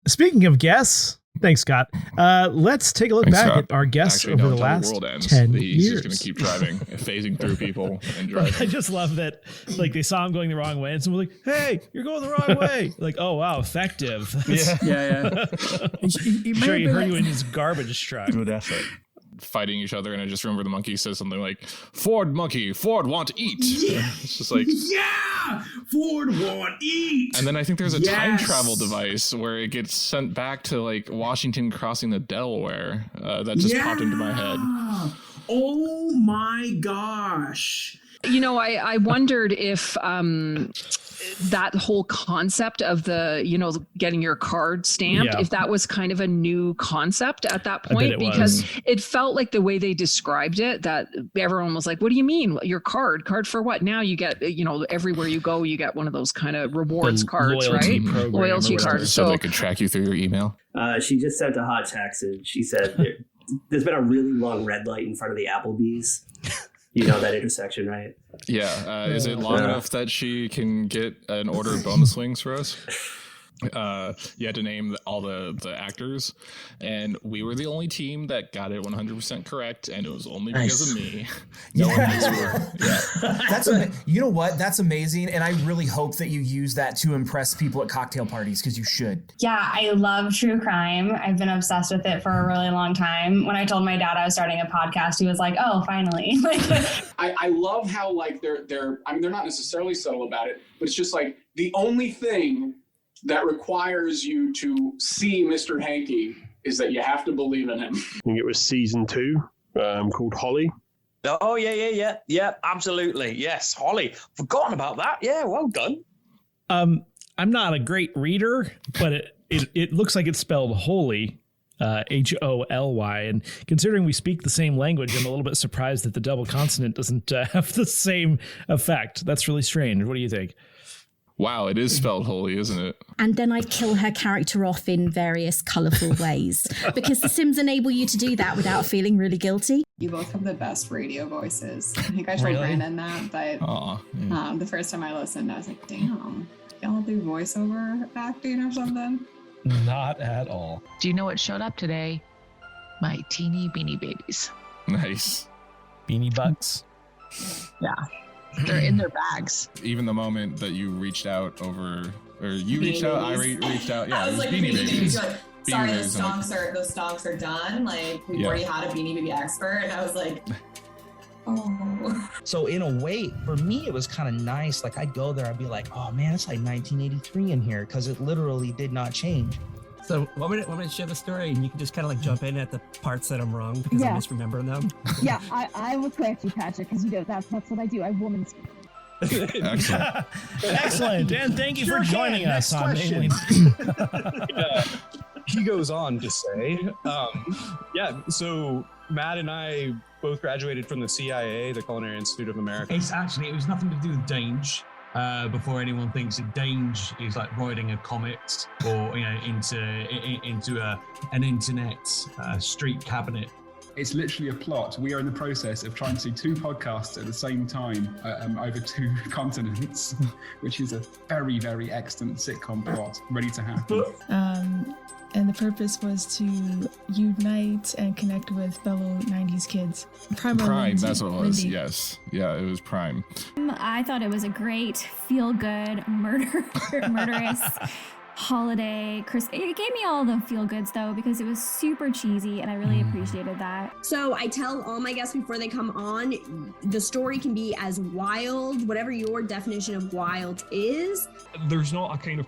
Speaking of guests, thanks, Scott. Let's take a look back at our guests over the last 10 years. He's just going to keep driving, phasing through people and driving. I just love that, like, they saw him going the wrong way, and someone was like, "Hey, you're going the wrong way." Like, oh wow, effective. Yeah. I'm sure he heard you in his garbage truck. Good effort. Fighting each other, and I just remember the monkey says something like, "Ford monkey, Ford want to eat." Yeah. It's just like, yeah, Ford want eat. And then I think there's a time travel device where it gets sent back to like Washington crossing the Delaware. That just popped into my head. Oh my gosh. You know, I wondered if that whole concept of getting your card stamped, if that was kind of a new concept at that point, because it felt like the way they described it, that everyone was like, "What do you mean your card for what?" Now you get, everywhere you go, you get one of those kind of rewards cards, right? Loyalty cards. So they could track you through your email. She just sent a hot text, and she said there's been a really long red light in front of the Applebee's. You know that intersection, right? Yeah. Is it long enough that she can get an order of bonus wings for us? You had to name all the actors, and we were the only team that got it 100% correct, and it was only because of me. No one else were. Yeah. You know what? That's amazing, and I really hope that you use that to impress people at cocktail parties, because you should. Yeah, I love true crime. I've been obsessed with it for a really long time. When I told my dad I was starting a podcast, he was like, "Oh, finally!" I love how they're not necessarily subtle about it, but it's just like the only thing that requires you to see Mr. Hanky is that you have to believe in him. I think it was season 2, called Holly. Oh, yeah, absolutely. Yes, Holly. Forgotten about that. Yeah, well done. I'm not a great reader, but it looks like it's spelled holy, Holy. And considering we speak the same language, I'm a little bit surprised that the double consonant doesn't have the same effect. That's really strange. What do you think? Wow, it is spelled holy, isn't it? And then I'd kill her character off in various colourful ways, because The Sims enable you to do that without feeling really guilty. You both have the best radio voices. I think I told Brandon that, but the first time I listened, I was like, damn, y'all do voiceover acting or something? Not at all. Do you know what showed up today? My teeny beanie babies. Nice. Beanie bugs? Yeah. They're in their bags. Even the moment that you reached out I reached out. Yeah, I was like, Beanie Babies. Beanie those Babies stonks are done. Like we've Yeah. already had a Beanie Baby expert, and I was like, oh. So in a way, for me, it was kind of nice. Like I'd go there, I'd be like, oh man, it's like 1983 in here because it literally did not change. So want me to share the story, and you can just kind of like jump in at the parts that I'm wrong because I'm misremembering them. Yeah, I will correct you, Patrick, because that's what I do. I woman speak. Excellent. Excellent. Dan, thank you for joining us on Mainly. He goes on to say, so Matt and I both graduated from the CIA, the Culinary Institute of America. It was nothing to do with Dange. Before anyone thinks that Dange is like riding a comet or into an internet street cabinet. It's literally a plot. We are in the process of trying to do 2 podcasts at the same time over 2 continents, which is a very, very excellent sitcom plot ready to happen. And the purpose was to unite and connect with fellow 90s kids. Prime, that's what it was. Yes. Yeah, it was Prime. I thought it was a great, feel-good, murderous holiday Christmas. It gave me all the feel-goods, though, because it was super cheesy, and I really appreciated that. So I tell all my guests before they come on, the story can be as wild, whatever your definition of wild is. There's not a kind of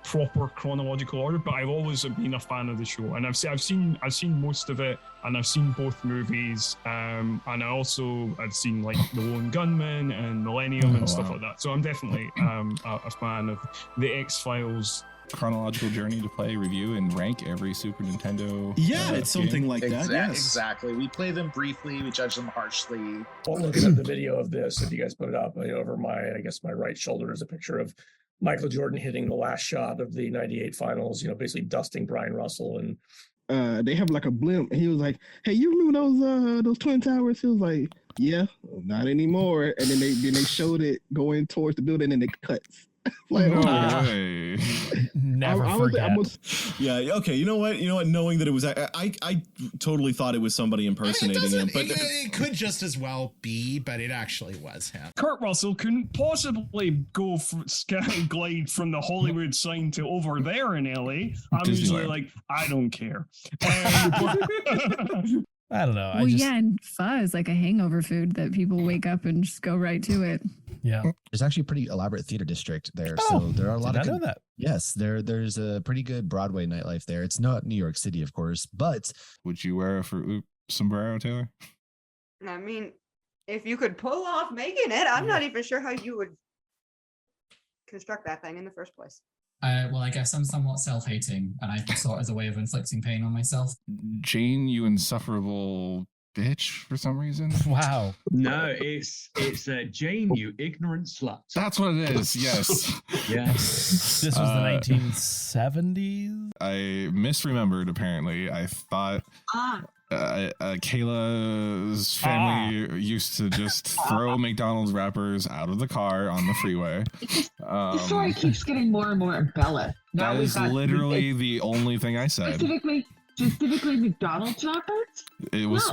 proper chronological order, but I've always been a fan of the show, and I've seen most of it, and I've seen both movies, and I've seen like The Lone Gunman and Millennium and stuff like that. So I'm definitely a fan of the X-Files. Chronological journey to play, review, and rank every Super Nintendo. It's something like that. Yes, exactly. We play them briefly, we judge them harshly. While looking at the video of this, if you guys put it up over my right shoulder is a picture of Michael Jordan hitting the last shot of the '98 finals. Basically dusting Brian Russell, and they have like a blimp. And he was like, "Hey, you remember those Twin Towers?" He was like, "Yeah, not anymore." And then they showed it going towards the building, and it cuts. Like, never forget. Okay. You know what? Knowing that it was, I totally thought it was somebody impersonating him, but it could just as well be. But it actually was him. Kurt Russell couldn't possibly go glide from the Hollywood sign to over there in LA. I'm usually like, I don't care. I don't know. And pho is like a hangover food that people wake up and just go right to it. Yeah. There's actually a pretty elaborate theater district there. So there are a lot of know that. Yes, there's a pretty good Broadway nightlife there. It's not New York City, of course, but would you wear a Fruit sombrero, Taylor? I mean, if you could pull off making it, I'm not even sure how you would construct that thing in the first place. Well, I guess I'm somewhat self-hating, and I saw it as a way of inflicting pain on myself. Jane, you insufferable bitch, for some reason. Wow. No, it's Jane, you ignorant slut. That's what it is. Yes. Yes. This was the 1970s. I misremembered. Apparently, I thought. Kayla's family used to just throw McDonald's wrappers out of the car on the freeway. The story keeps getting more and more embellished. That is literally the only thing I said. Specifically McDonald's wrappers? It was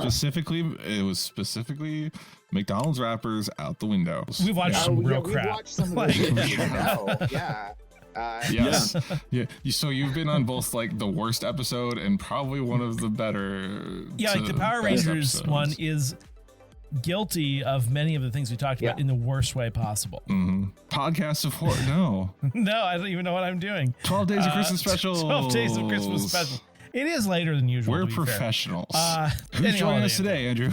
specifically McDonald's wrappers out the window. We've watched some real crap. We've watched some of the yeah. Yes. Yeah. So you've been on both like the worst episode and probably one of the better. Yeah, like the Power Rangers episodes. one is guilty of many of the things we talked about in the worst way possible. Mm-hmm. Podcast of horror. No. No, I don't even know what I'm doing. 12 Days of Christmas Special. 12 Days of Christmas Special. It is later than usual. We're professionals. Who's Anyhow, joining us today, Andrew?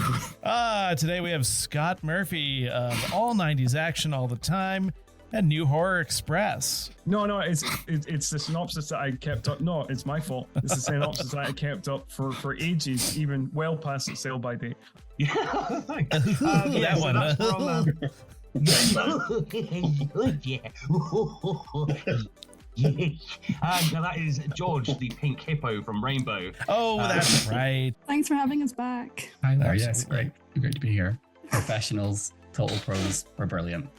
Today we have Scott Murphy of All 90s Action All the Time and New Horror Express. No, it's the synopsis that I kept up. No, it's my fault. It's the synopsis that I kept up for ages, even well past its sale by date. That one. That's and that is George, the pink hippo from Rainbow. Oh, that's right. Thanks for having us back. Hi there. Yes, great to be here. Professionals, total pros. We're brilliant.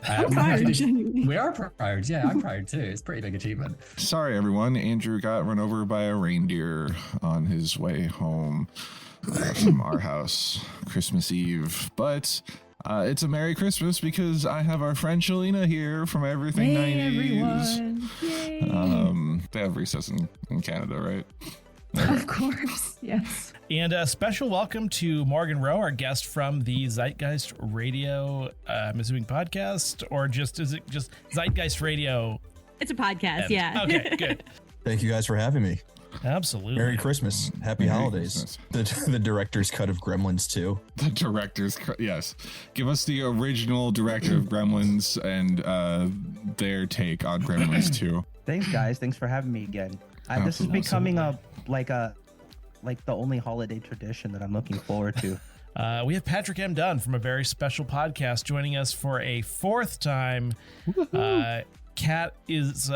I'm proud, genuinely. We are proud. Yeah, I'm proud too. It's a pretty big achievement. Sorry, everyone. Andrew got run over by a reindeer on his way home from our house Christmas Eve. But it's a Merry Christmas because I have our friend Shalina here from Everything 90s. Everyone. Yay. They have recess in Canada, right? Of course, yes. And a special welcome to Morgan Rowe, our guest from the Zeitgeist Radio, I'm assuming podcast, or is it just Zeitgeist Radio? It's a podcast, yeah. Okay, good. Thank you guys for having me. Absolutely. Merry Christmas. Happy Merry holidays. The director's cut of Gremlins 2. The director's cut, yes. Give us the original director of Gremlins and their take on Gremlins 2. Thanks, guys. Thanks for having me again. This is becoming the only holiday tradition that I'm looking forward to. We have Patrick M. Dunn from a very special podcast joining us for a fourth time. Kat is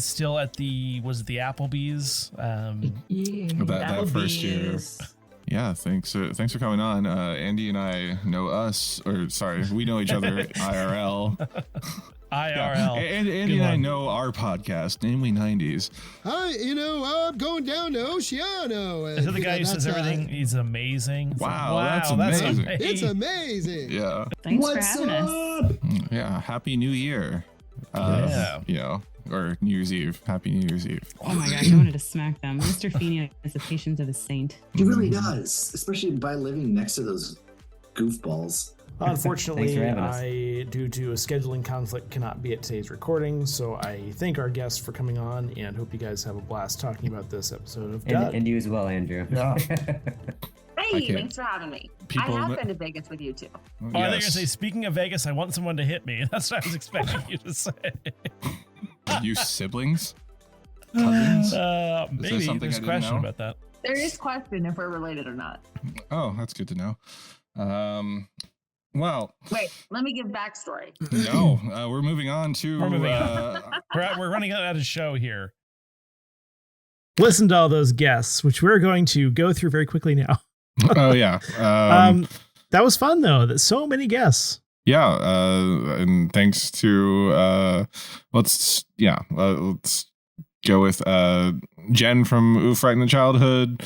still at the Applebee's. That first year. Yeah, thanks for coming on. Andy and I know we know each other IRL. IRL. Andy and I know our podcast, namely 90s. I'm going down to Oceano. Is that the guy who says everything? He's amazing. Wow, that's amazing. It's amazing. Yeah. Thanks for having us. Yeah, Happy New Year. Or New Year's Eve. Happy New Year's Eve. Oh my gosh, I wanted to smack them. Mr. Feeney is the patience of a saint. He really does, especially by living next to those goofballs. Unfortunately, Thanks for having us. I, due to a scheduling conflict, cannot be at today's recording, so I thank our guests for coming on and hope you guys have a blast talking about this episode of Dud. And you as well, Andrew. Yeah. Hey, thanks for having me. I have been to Vegas with you too. Oh, I think you're going to say, speaking of Vegas, I want someone to hit me. That's what I was expecting you to say. Are you siblings? Cousins? Maybe there's a question about that. There is question if we're related or not. Oh, that's good to know. Well, wait, let me give backstory. No, we're moving on to. We're running out of show here. Listen to all those guests, which we're going to go through very quickly now. Oh yeah. That was fun though. That so many guests. Yeah, and thanks to let's go with Jen from Ooh Frighten the Childhood,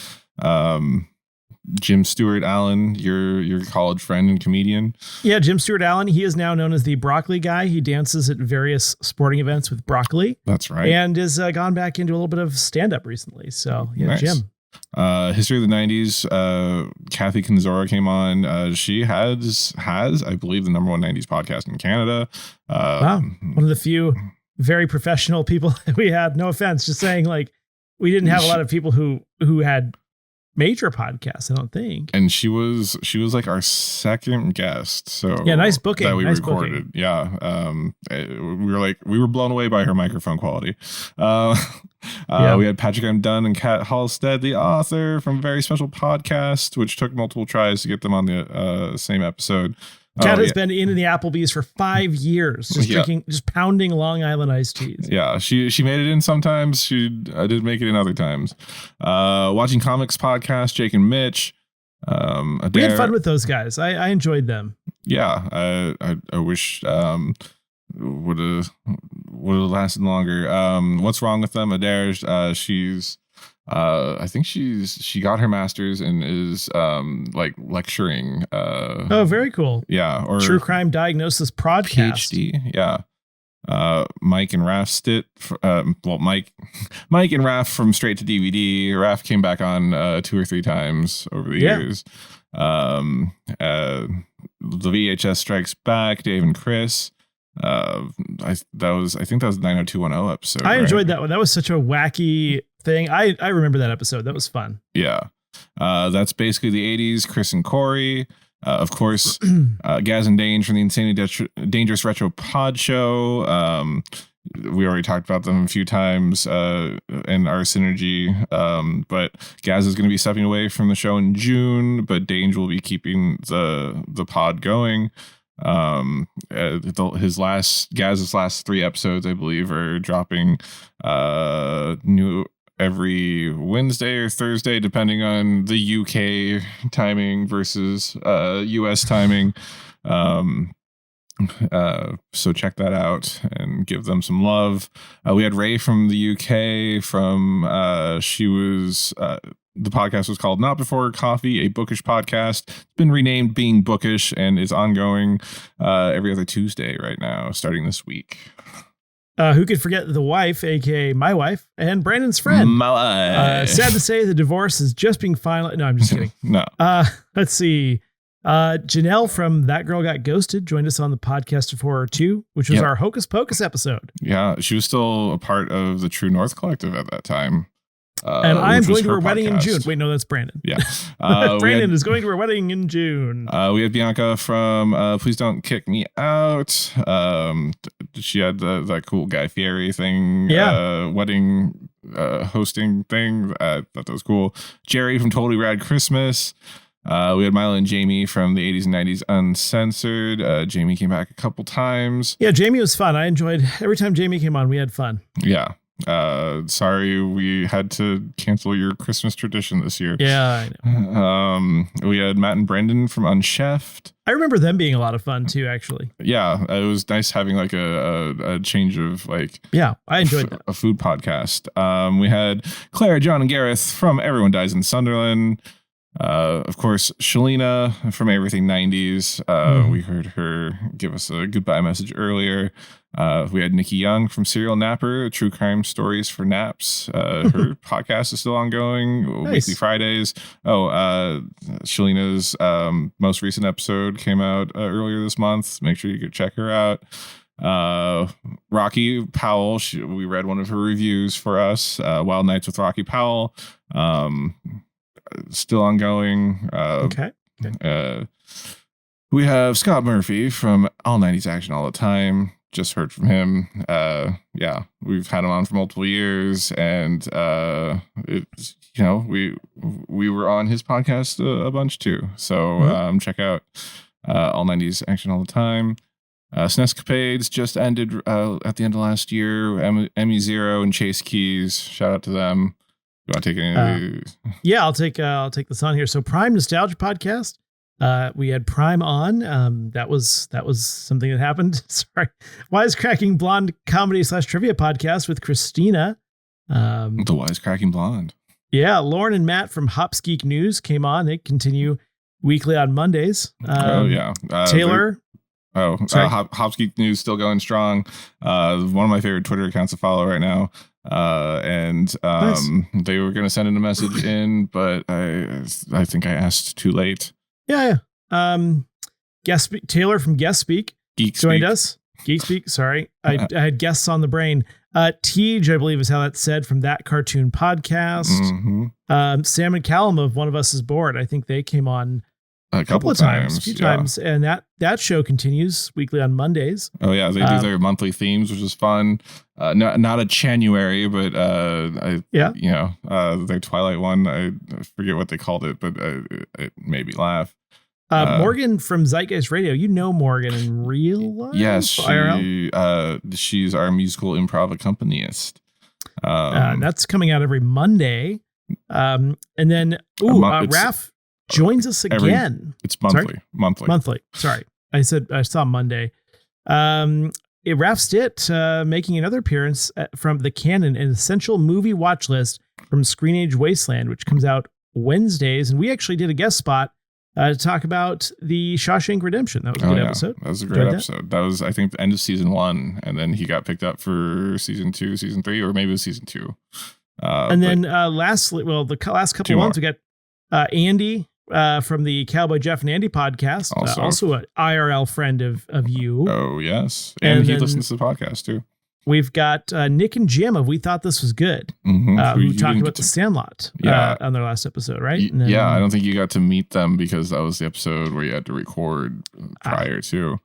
Jim Stewart Allen, your college friend and comedian. Yeah, Jim Stewart Allen. He is now known as the Broccoli Guy. He dances at various sporting events with broccoli. That's right. And has gone back into a little bit of stand-up recently. So yeah, Nice. Jim. History of the 90s, Kathy Kanzora came on. She has, I believe, the number one 90s podcast in Canada. Wow. One of the few very professional people that we had. No offense, just saying, like, we didn't have a lot of people who had major podcasts, I don't think. And she was like our second guest. So yeah, nice booking. That we nice recorded. booking. Yeah. We were blown away by her microphone quality. Yeah. We had Patrick M. Dunn and Kat Halstead, the author, from a very special podcast, which took multiple tries to get them on the same episode. Kat has been in the Applebee's for 5 years, just Yeah. just pounding Long Island iced teas. Yeah, she made it in sometimes. She did make it in other times. Watching Comics podcast, Jake and Mitch. We had fun with those guys. I enjoyed them. Yeah, I wish would have lasted longer. What's wrong with them? Adair, she's I think she got her master's and is like lecturing. Oh, very cool. Yeah, or True Crime Diagnosis Podcast. PhD. Yeah. Mike and Raph Mike and Raph from Straight to DVD. Raph came back on 2 or 3 times over the years. The VHS Strikes Back, Dave and Chris. I think that was 90210 episode. I enjoyed that one. That was such a wacky thing. I remember that episode. That was fun. Yeah. That's basically the 80s. Chris and Corey. Of course, Gaz and Dange from the Insanely Dangerous Retro Pod Show. We already talked about them a few times and our synergy. But Gaz is going to be stepping away from the show in June, but Dange will be keeping the pod going. Gaz's last 3 episodes, I believe, are dropping new every Wednesday or Thursday, depending on the UK timing versus US timing. So check that out and give them some love. We had Ray from the UK the podcast was called Not Before Coffee, a bookish podcast. It's been renamed Being Bookish and is ongoing every other Tuesday right now, starting this week. Who could forget the wife, aka my wife, and Brandon's friend? My wife. Sad to say, the divorce is just being final. No, I'm just kidding. No. Let's see. Janelle from That Girl Got Ghosted joined us on the podcast of Horror 2, which was our Hocus Pocus episode. Yeah, she was still a part of the True North Collective at that time. And I'm going to her wedding in June. Wait, no, that's Brandon. Yeah. Brandon is going to her wedding in June. We had Bianca from Please Don't Kick Me Out. She had that cool Guy Fieri thing, wedding hosting thing. I thought that was cool. Jerry from Totally Rad Christmas. We had Milo and Jamie from the 80s and 90s Uncensored. Jamie came back a couple times. Yeah, Jamie was fun. I enjoyed every time Jamie came on. We had fun. Yeah. Sorry we had to cancel your Christmas tradition this year. Yeah, I know. We had Matt and Brendan from Unchefed. I remember them being a lot of fun too, actually. Yeah, it was nice having like a change of like. Yeah, I enjoyed that. A food podcast. We had Claire, John, and Gareth from Everyone Dies in Sunderland. Of course, Shalina from Everything 90s. We heard her give us a goodbye message earlier. We had Nikki Young from Serial Napper, True Crime Stories for Naps. Her podcast is still ongoing, weekly Fridays. Shalina's most recent episode came out earlier this month. Make sure you go check her out. Rocky Powell, we read one of her reviews for us. Wild Nights with Rocky Powell. Still ongoing. Okay. We have Scott Murphy from All 90s Action All the Time. Just heard from him. We've had him on for multiple years, and we were on his podcast a bunch too. So check out All 90s Action All the Time. Snescapades just ended at the end of last year. Emmy Zero and Chase Keys. Shout out to them. You want to take any of these? Yeah, I'll take this on here. So Prime Nostalgia Podcast. We had Prime on. That was something that happened. Sorry. Wisecracking Blonde Comedy / Trivia Podcast with Christina. The Wisecracking Blonde. Yeah, Lauren and Matt from Hops Geek News came on. They continue weekly on Mondays. Taylor. Hops Geek News still going strong. One of my favorite Twitter accounts to follow right now. Nice. They were going to send in a message in, but I think I asked too late. Yeah. Taylor from Guest Speak joined us. Geek Speak. Sorry. I had guests on the brain. Tej, I believe is how that's said, from That Cartoon Podcast. Mm-hmm. Sam and Callum of One of Us is Bored. I think they came on a couple of times, a few times. And that show continues weekly on Mondays. Oh yeah. They do their monthly themes, which is fun. Not a January, but their Twilight one. I forget what they called it, but it made me laugh. Morgan from Zeitgeist Radio. You know Morgan in real life? Yes, she's our musical improv accompanist. That's coming out every Monday. And then Raph joins us again. It's monthly. Sorry? Monthly. Sorry. I saw Monday. Raph Stitt making another appearance from the Canon, an essential movie watch list from Screen Age Wasteland, which comes out Wednesdays. And we actually did a guest spot to talk about the Shawshank Redemption. That was a good episode. That was a great episode. That was, I think, the end of season 1. And then he got picked up for season 2, season 3, or maybe it was season 2. Lastly, the last couple of months, we got Andy from the Cowboy Jeff and Andy podcast, also an IRL friend of you. Oh, yes. And he listens to the podcast too. We've got Nick and Jim of We Thought This Was Good, who talked about The Sandlot on their last episode, right? I don't think you got to meet them because that was the episode where you had to record prior to.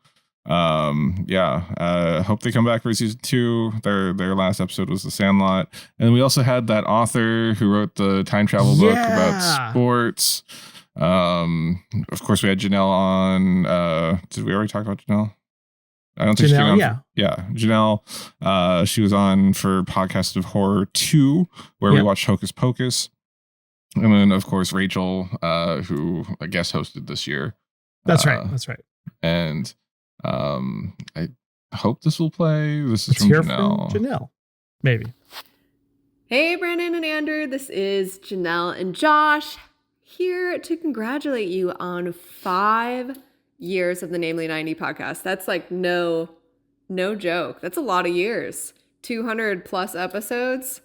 Hope they come back for season 2. Their last episode was The Sandlot. And we also had that author who wrote the time travel book about sports. Of course, we had Janelle on. Did we already talk about Janelle? I don't think Janelle, she came on. Janelle. She was on for Podcast of Horror 2, where we watched Hocus Pocus. And then, of course, Rachel, who I guest hosted this year. That's right. And I hope this will play. This is from Janelle. From Janelle. Maybe. Hey, Brandon and Andrew. This is Janelle and Josh here to congratulate you on 5 years of the Namely 90 podcast. That's like no joke. That's a lot of years. 200 plus episodes.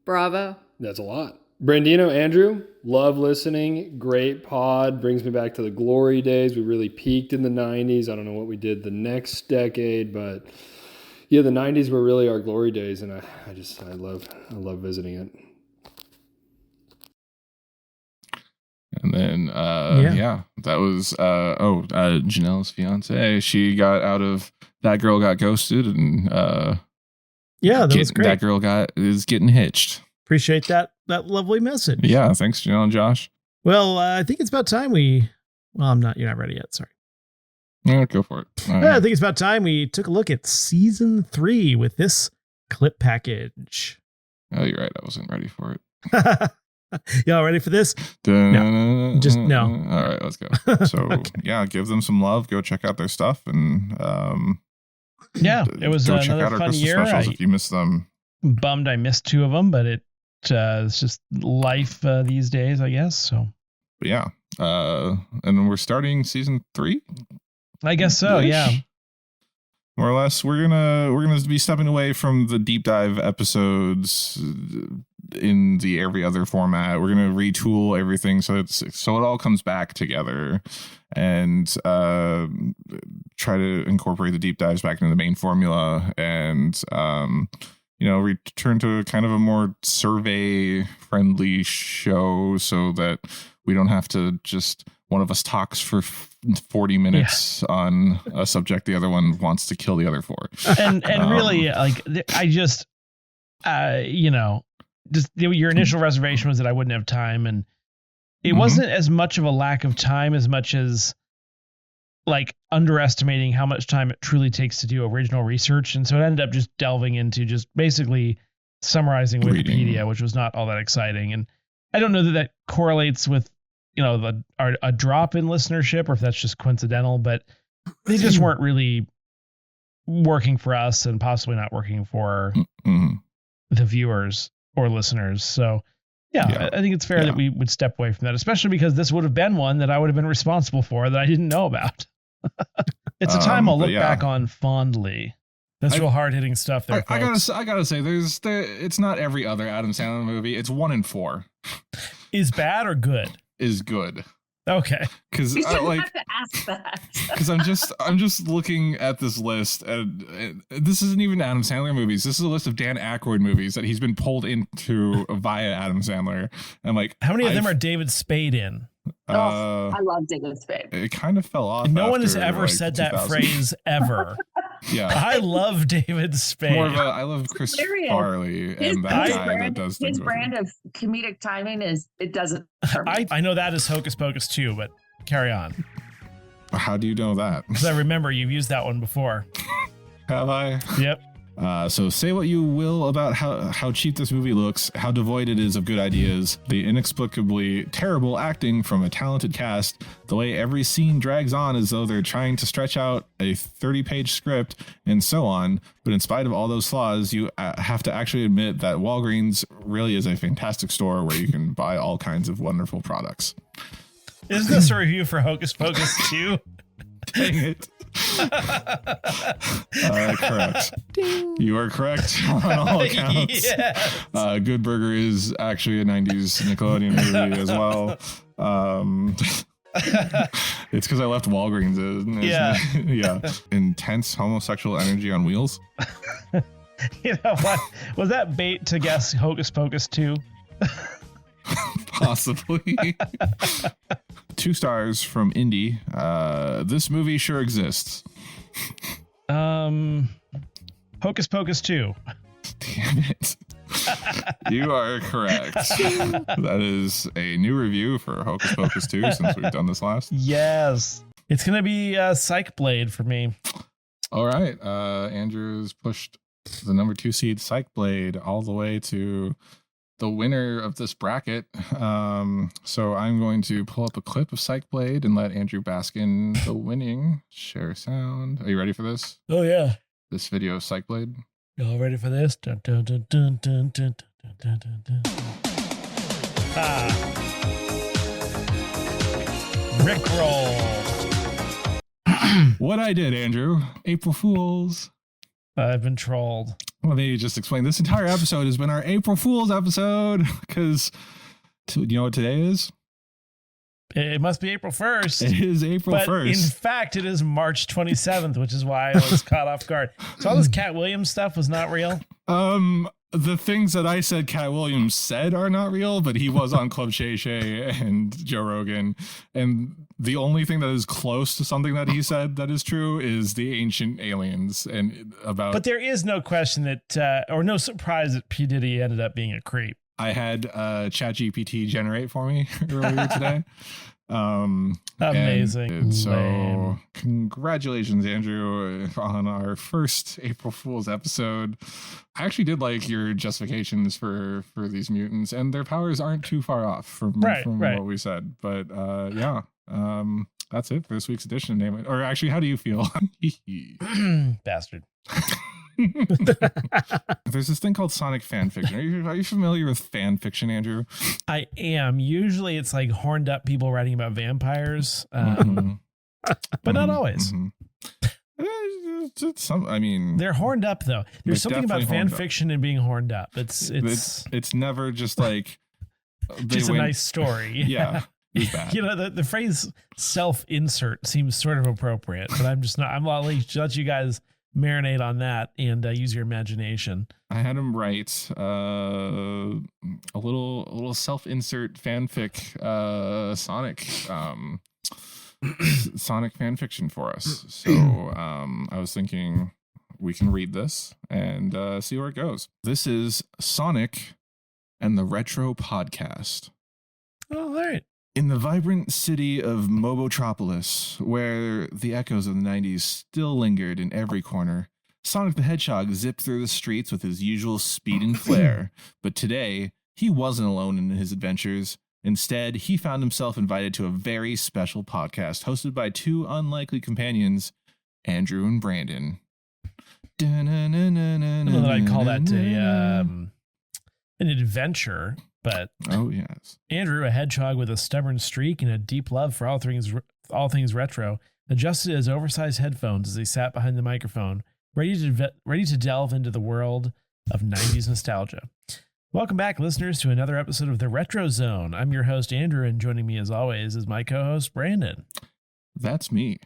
Bravo. That's a lot. Brandino, Andrew, love listening. Great pod. Brings me back to the glory days. We really peaked in the 90s. I don't know what we did the next decade, but yeah, the 90s were really our glory days, and I love visiting it. And then, that was, Janelle's fiance. She got out of That Girl Got Ghosted, and that was great. That girl is getting hitched. Appreciate that lovely message. Yeah, thanks, Janelle and Josh. Well, I think it's about time you're not ready yet. Sorry. Yeah, go for it. I think it's about time we took a look at season 3 with this clip package. Oh, you're right. I wasn't ready for it. Y'all ready for this? No. Just no. All right, let's go. So, okay. Give them some love. Go check out their stuff. And it was go check another out our fun Christmas year. specials if you missed them. Bummed I missed 2 of them, but it's just life these days, I guess. So, but yeah. And we're starting season 3. I guess so. Yeah. More or less, we're gonna be stepping away from the deep dive episodes in the every other format. We're gonna retool everything so it all comes back together, and try to incorporate the deep dives back into the main formula, and return to kind of a more survey friendly show, so that we don't have to just one of us talks for 40 minutes on a subject the other one wants to kill the other for. And really, I just, your initial reservation was that I wouldn't have time. And it wasn't as much of a lack of time as much as like underestimating how much time it truly takes to do original research. And so it ended up just delving into just basically summarizing Wikipedia, which was not all that exciting. And I don't know that correlates with, a drop in listenership, or if that's just coincidental, but they just weren't really working for us, and possibly not working for the viewers or listeners. So I think it's fair that we would step away from that, especially because this would have been one that I would have been responsible for that I didn't know about. It's a time I'll look back on fondly. That's real hard hitting stuff there. I gotta say, it's not every other Adam Sandler movie. It's 1 in 4. Is bad or good? Is good. Okay. Because You shouldn't have to ask that. Because I'm just looking at this list, and this isn't even Adam Sandler movies. This is a list of Dan Aykroyd movies that he's been pulled into via Adam Sandler. And like, how many of them are David Spade in? I love David Spade. It kind of fell off. No one has ever said that phrase ever. Yeah, I love David Spade. I love Chris Farley, and that guy that does his brand of comedic timing is it doesn't. I know that is Hocus Pocus too, but carry on. How do you know that? Because I remember you've used that one before. Have I? Yep. So say what you will about how cheap this movie looks, how devoid it is of good ideas, the inexplicably terrible acting from a talented cast, the way every scene drags on as though they're trying to stretch out a 30-page script, and so on. But in spite of all those flaws, you have to actually admit that Walgreens really is a fantastic store where you can buy all kinds of wonderful products. Is this a review for Hocus Pocus 2? Dang it. Correct. Ding. You are correct on all accounts. Yes. Good Burger is actually a 90s Nickelodeon movie as well. It's because I left Walgreens. Yeah. Intense homosexual energy on wheels. You know what? Was that bait to guess Hocus Pocus 2? Possibly. 2 stars from Indy. This movie sure exists. Hocus Pocus 2. Damn it. You are correct. That is a new review for Hocus Pocus 2 since we've done this last. Yes. It's going to be Psych Blade for me. All right. Andrew's pushed the number 2 seed Psych Blade all the way to the winner of this bracket. So I'm going to pull up a clip of Psych Blade and let Andrew bask in the winning. Share sound. Are you ready for this? Oh, yeah. This video of Psych Blade. Y'all ready for this? Dun, dun, dun, dun, dun, dun, dun, dun, dun, dun. Rickroll. What I did, Andrew. April Fools. I've been trolled. Let me just explain. This entire episode has been our April Fool's episode because, you know what today is? It must be April 1st. It is April 1st. In fact, it is March 27th, which is why I was caught off guard. So all this Cat Williams stuff was not real? The things that I said Cat Williams said are not real, but he was on Club Shay Shay and Joe Rogan. And the only thing that is close to something that he said that is true is the ancient aliens and about. But there is no question that, or no surprise that P. Diddy ended up being a creep. I had ChatGPT generate for me earlier today. Amazing. And so congratulations, Andrew, on our first April Fool's episode. I actually did like your justifications for these mutants, and their powers aren't too far off from what we said. But that's it for this week's edition. Name it. Or actually, how do you feel? Bastard. There's this thing called Sonic fan fiction. Are you familiar with fan fiction, Andrew? I am. Usually it's like horned up people writing about vampires, but not always. They're horned up though. There's something about fan fiction and being horned up. It's never just like just a nice story. Yeah. Bad. You know, the phrase self-insert seems sort of appropriate, but I'm I'll let you guys marinate on that and use your imagination. I had him write a little self-insert fanfic Sonic fan fiction for us. So I was thinking we can read this and see where it goes. This is Sonic and the Retro Podcast. Oh, all right. In the vibrant city of Mobotropolis, where the echoes of the 90s still lingered in every corner, Sonic the Hedgehog zipped through the streets with his usual speed and flair. But today, he wasn't alone in his adventures. Instead, he found himself invited to a very special podcast hosted by two unlikely companions, Andrew and Brandon. I don't know that I'd call that an adventure. But oh yes, Andrew, a hedgehog with a stubborn streak and a deep love for all things retro, adjusted his oversized headphones as he sat behind the microphone, ready to delve into the world of 90s nostalgia. Welcome back, listeners, to another episode of the Retro Zone. I'm your host, Andrew, and joining me as always is my co-host, Brandon. That's me.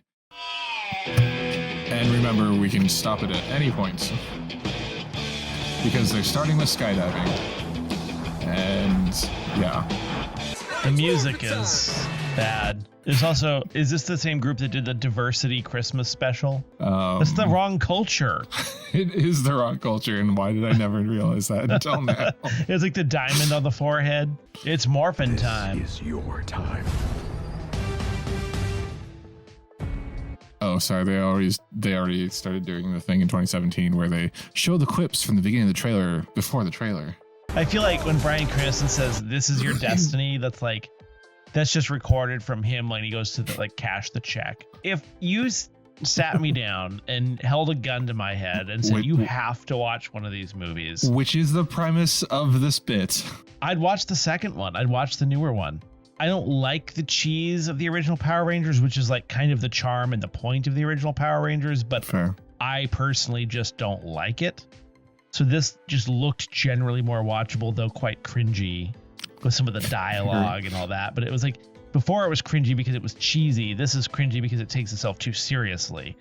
And remember, we can stop it at any point because they're starting with skydiving. And yeah, the music is bad. There's also, is this the same group that did the diversity Christmas special? That's the wrong culture. It is the wrong culture, and why did I never realize that until now? It's like the diamond on the forehead. It's morphin' time. This is your time. Oh, sorry. They already started doing the thing in 2017 where they show the clips from the beginning of the trailer before the trailer. I feel like when Bryan Cranston says "This is your destiny," that's just recorded from him when he goes to cash the check. If you sat me down and held a gun to my head and said you have to watch one of these movies, which is the premise of this bit, I'd watch the second one. I'd watch the newer one. I don't like the cheese of the original Power Rangers, which is like kind of the charm and the point of the original Power Rangers, but fair. I personally just don't like it. So this just looked generally more watchable, though quite cringy with some of the dialogue and all that. But it was like, before it was cringy because it was cheesy. This is cringy because it takes itself too seriously.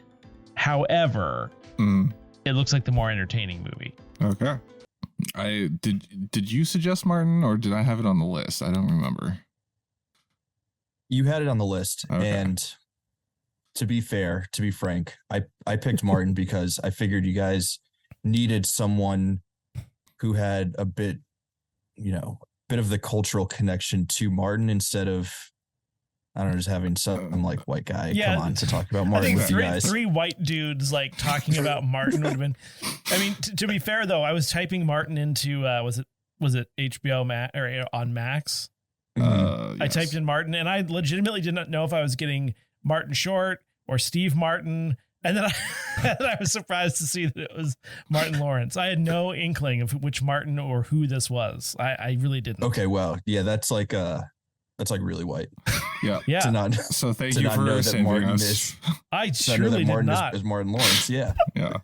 However, it looks like the more entertaining movie. Okay. Did you suggest Martin, or did I have it on the list? I don't remember. You had it on the list. Okay. And to be fair, to be frank, I picked Martin because I figured you guys needed someone who had a bit of the cultural connection to Martin instead of, I don't know, just having some like white guy come on to talk about Martin with you guys. Three white dudes talking about Martin would have been. I mean, to be fair though, I was typing Martin into was it HBO or on Max? Yes. I typed in Martin, and I legitimately did not know if I was getting Martin Short or Steve Martin. And then I was surprised to see that it was Martin Lawrence. I had no inkling of which Martin or who this was. I really didn't. Okay, well, yeah, that's like really white. Yeah. Yeah. So thank you for saving us. I surely did not. Is Martin Lawrence? Yeah. Yeah.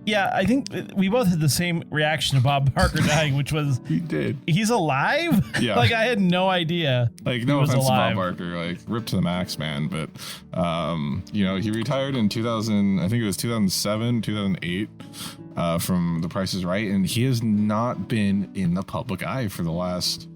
Yeah, I think we both had the same reaction to Bob Barker dying, which was he did. He's alive? Yeah. Like I had no idea. Like he no was offense alive. to Bob Barker, like ripped to the max, man. But he retired in 2000. I think it was 2007, 2008, from The Price is Right, and he has not been in the public eye for the last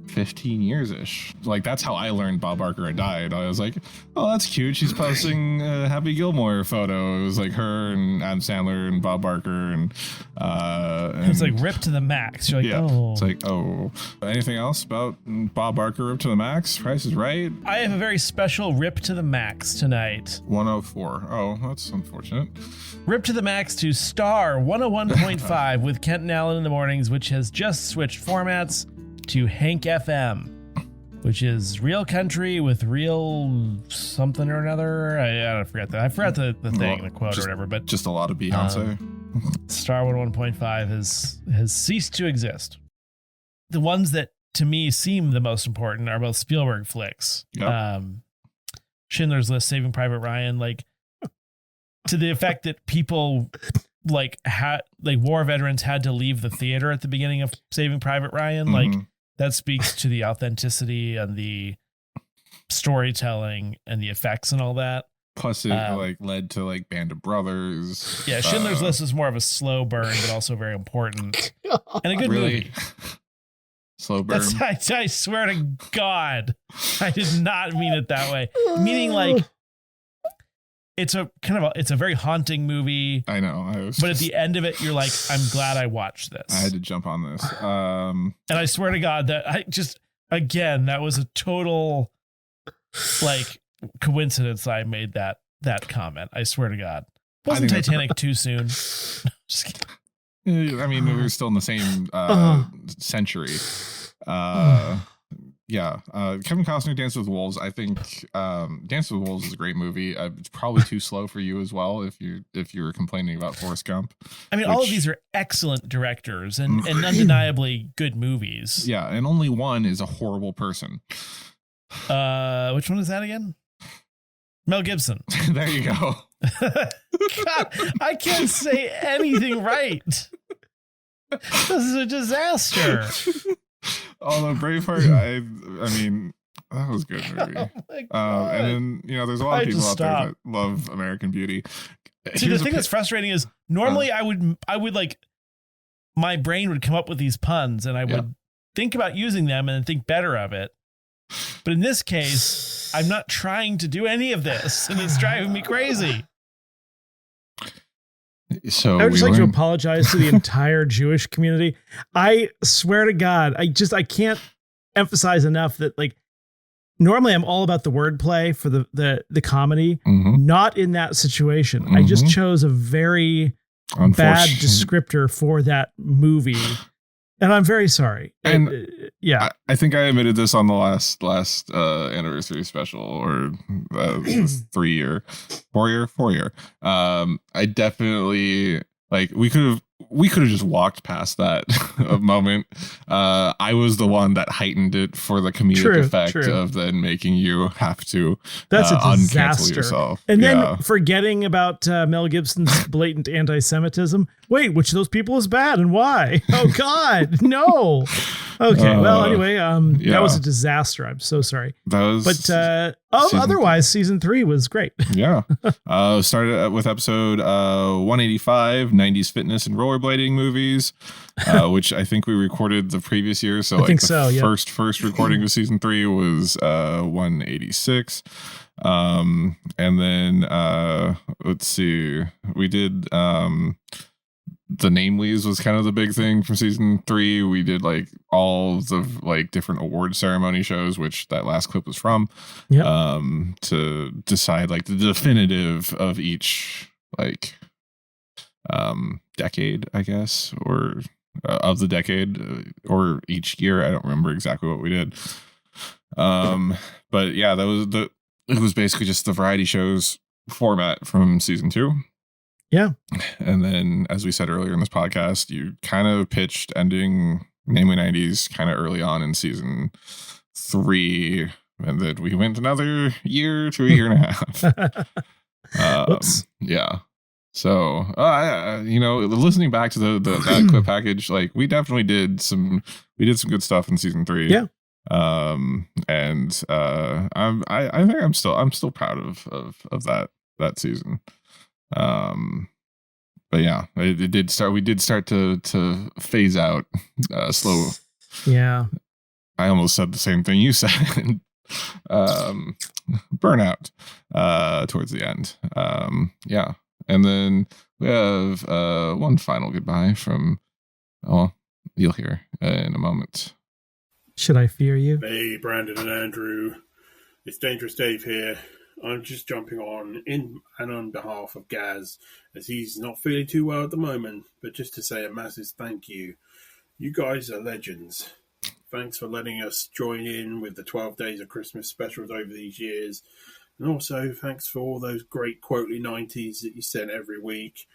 15 years ish. Like that's how I learned Bob Barker had died. I was like, oh, that's cute. She's posting a Happy Gilmore photo. It was like her and Adam Sandler and Bob Barker and it's like ripped to the max. You're like, yeah, oh. it's like, oh. Anything else about Bob Barker ripped to the max? Price is Right. I have a very special rip to the max tonight. 104. Oh, that's unfortunate. Rip to the max to Star 101.5 with Kent and Allen in the mornings, which has just switched formats to Hank FM, which is real country with real something or another. I forgot that. I forgot the thing, the quote or whatever. But just a lot of Beyonce. Star 101.5 has ceased to exist. The ones that to me seem the most important are both Spielberg flicks. Yep. Schindler's List, Saving Private Ryan, like to the effect that people like war veterans had to leave the theater at the beginning of Saving Private Ryan. Mm-hmm. Like that speaks to the authenticity and the storytelling and the effects and all that. Plus it led to like Band of Brothers. Yeah. Schindler's List is more of a slow burn, but also very important and a good movie. Slow burn. I swear to God, I did not mean it that way. Meaning like, it's a very haunting movie. I know. But at the end of it, you're like, I'm glad I watched this. I had to jump on this. And I swear to God that that was a total like coincidence. I made that comment. I swear to God. Wasn't Titanic too soon? Just kidding. I mean, we were still in the same century. Yeah, Kevin Costner, Dance with Wolves. I think Dance with Wolves is a great movie. It's probably too slow for you as well if you were complaining about Forrest Gump. I mean, all of these are excellent directors and undeniably good movies. Yeah, and only one is a horrible person. Which one is that again? Mel Gibson. There you go. God, I can't say anything right. This is a disaster. Although Braveheart, I mean, that was a good movie. And then there's a lot of people out there that love American Beauty. See, the thing that's frustrating is normally I would like my brain would come up with these puns and I would think about using them and then think better of it. But in this case, I'm not trying to do any of this, and it's driving me crazy. So I would just like to apologize to the entire Jewish community. I swear to God, I can't emphasize enough that like normally I'm all about the wordplay for the comedy, not in that situation. I just chose a very bad descriptor for that movie. And I'm very sorry. And yeah, I think I admitted this on the last anniversary special or 4 year. I definitely like we could have just walked past that moment. I was the one that heightened it for the comedic effect of then making you have to that's a uncancel disaster. yourself. And then forgetting about Mel Gibson's blatant anti-Semitism. Wait, which of those people is bad and why? Oh God, no. Okay, well, anyway, that was a disaster. I'm so sorry. Otherwise, season 3 was great. Yeah. Started with episode 185, 90s fitness and rollerblading movies, which I think we recorded the previous year. So first recording of season 3 was 186. And then let's see, we did the Namelies was kind of the big thing from season 3. We did like all the like different award ceremony shows, which that last clip was from, to decide like the definitive of each like decade, I guess, or of the decade or each year. I don't remember exactly what we did. But yeah, it was basically just the variety shows format from season 2. Yeah. And then, as we said earlier in this podcast, you kind of pitched ending Namely 90s kind of early on in season 3. And then we went another year to a year and a half. Whoops. Yeah. So, listening back to that clip package, like we definitely did some good stuff in season 3. Yeah. I think I'm still proud of that season. But yeah, it did start. We did start to phase out slow. Yeah. I almost said the same thing you said. Burnout towards the end. Yeah. And then we have one final goodbye from, you'll hear in a moment. Should I fear you? Hey, Brandon and Andrew. It's Dangerous Dave here. I'm just jumping on behalf of Gaz, as he's not feeling too well at the moment, but just to say a massive thank you. You guys are legends. Thanks for letting us join in with the 12 Days of Christmas specials over these years. And also, thanks for all those great quotely 90s that you sent every week.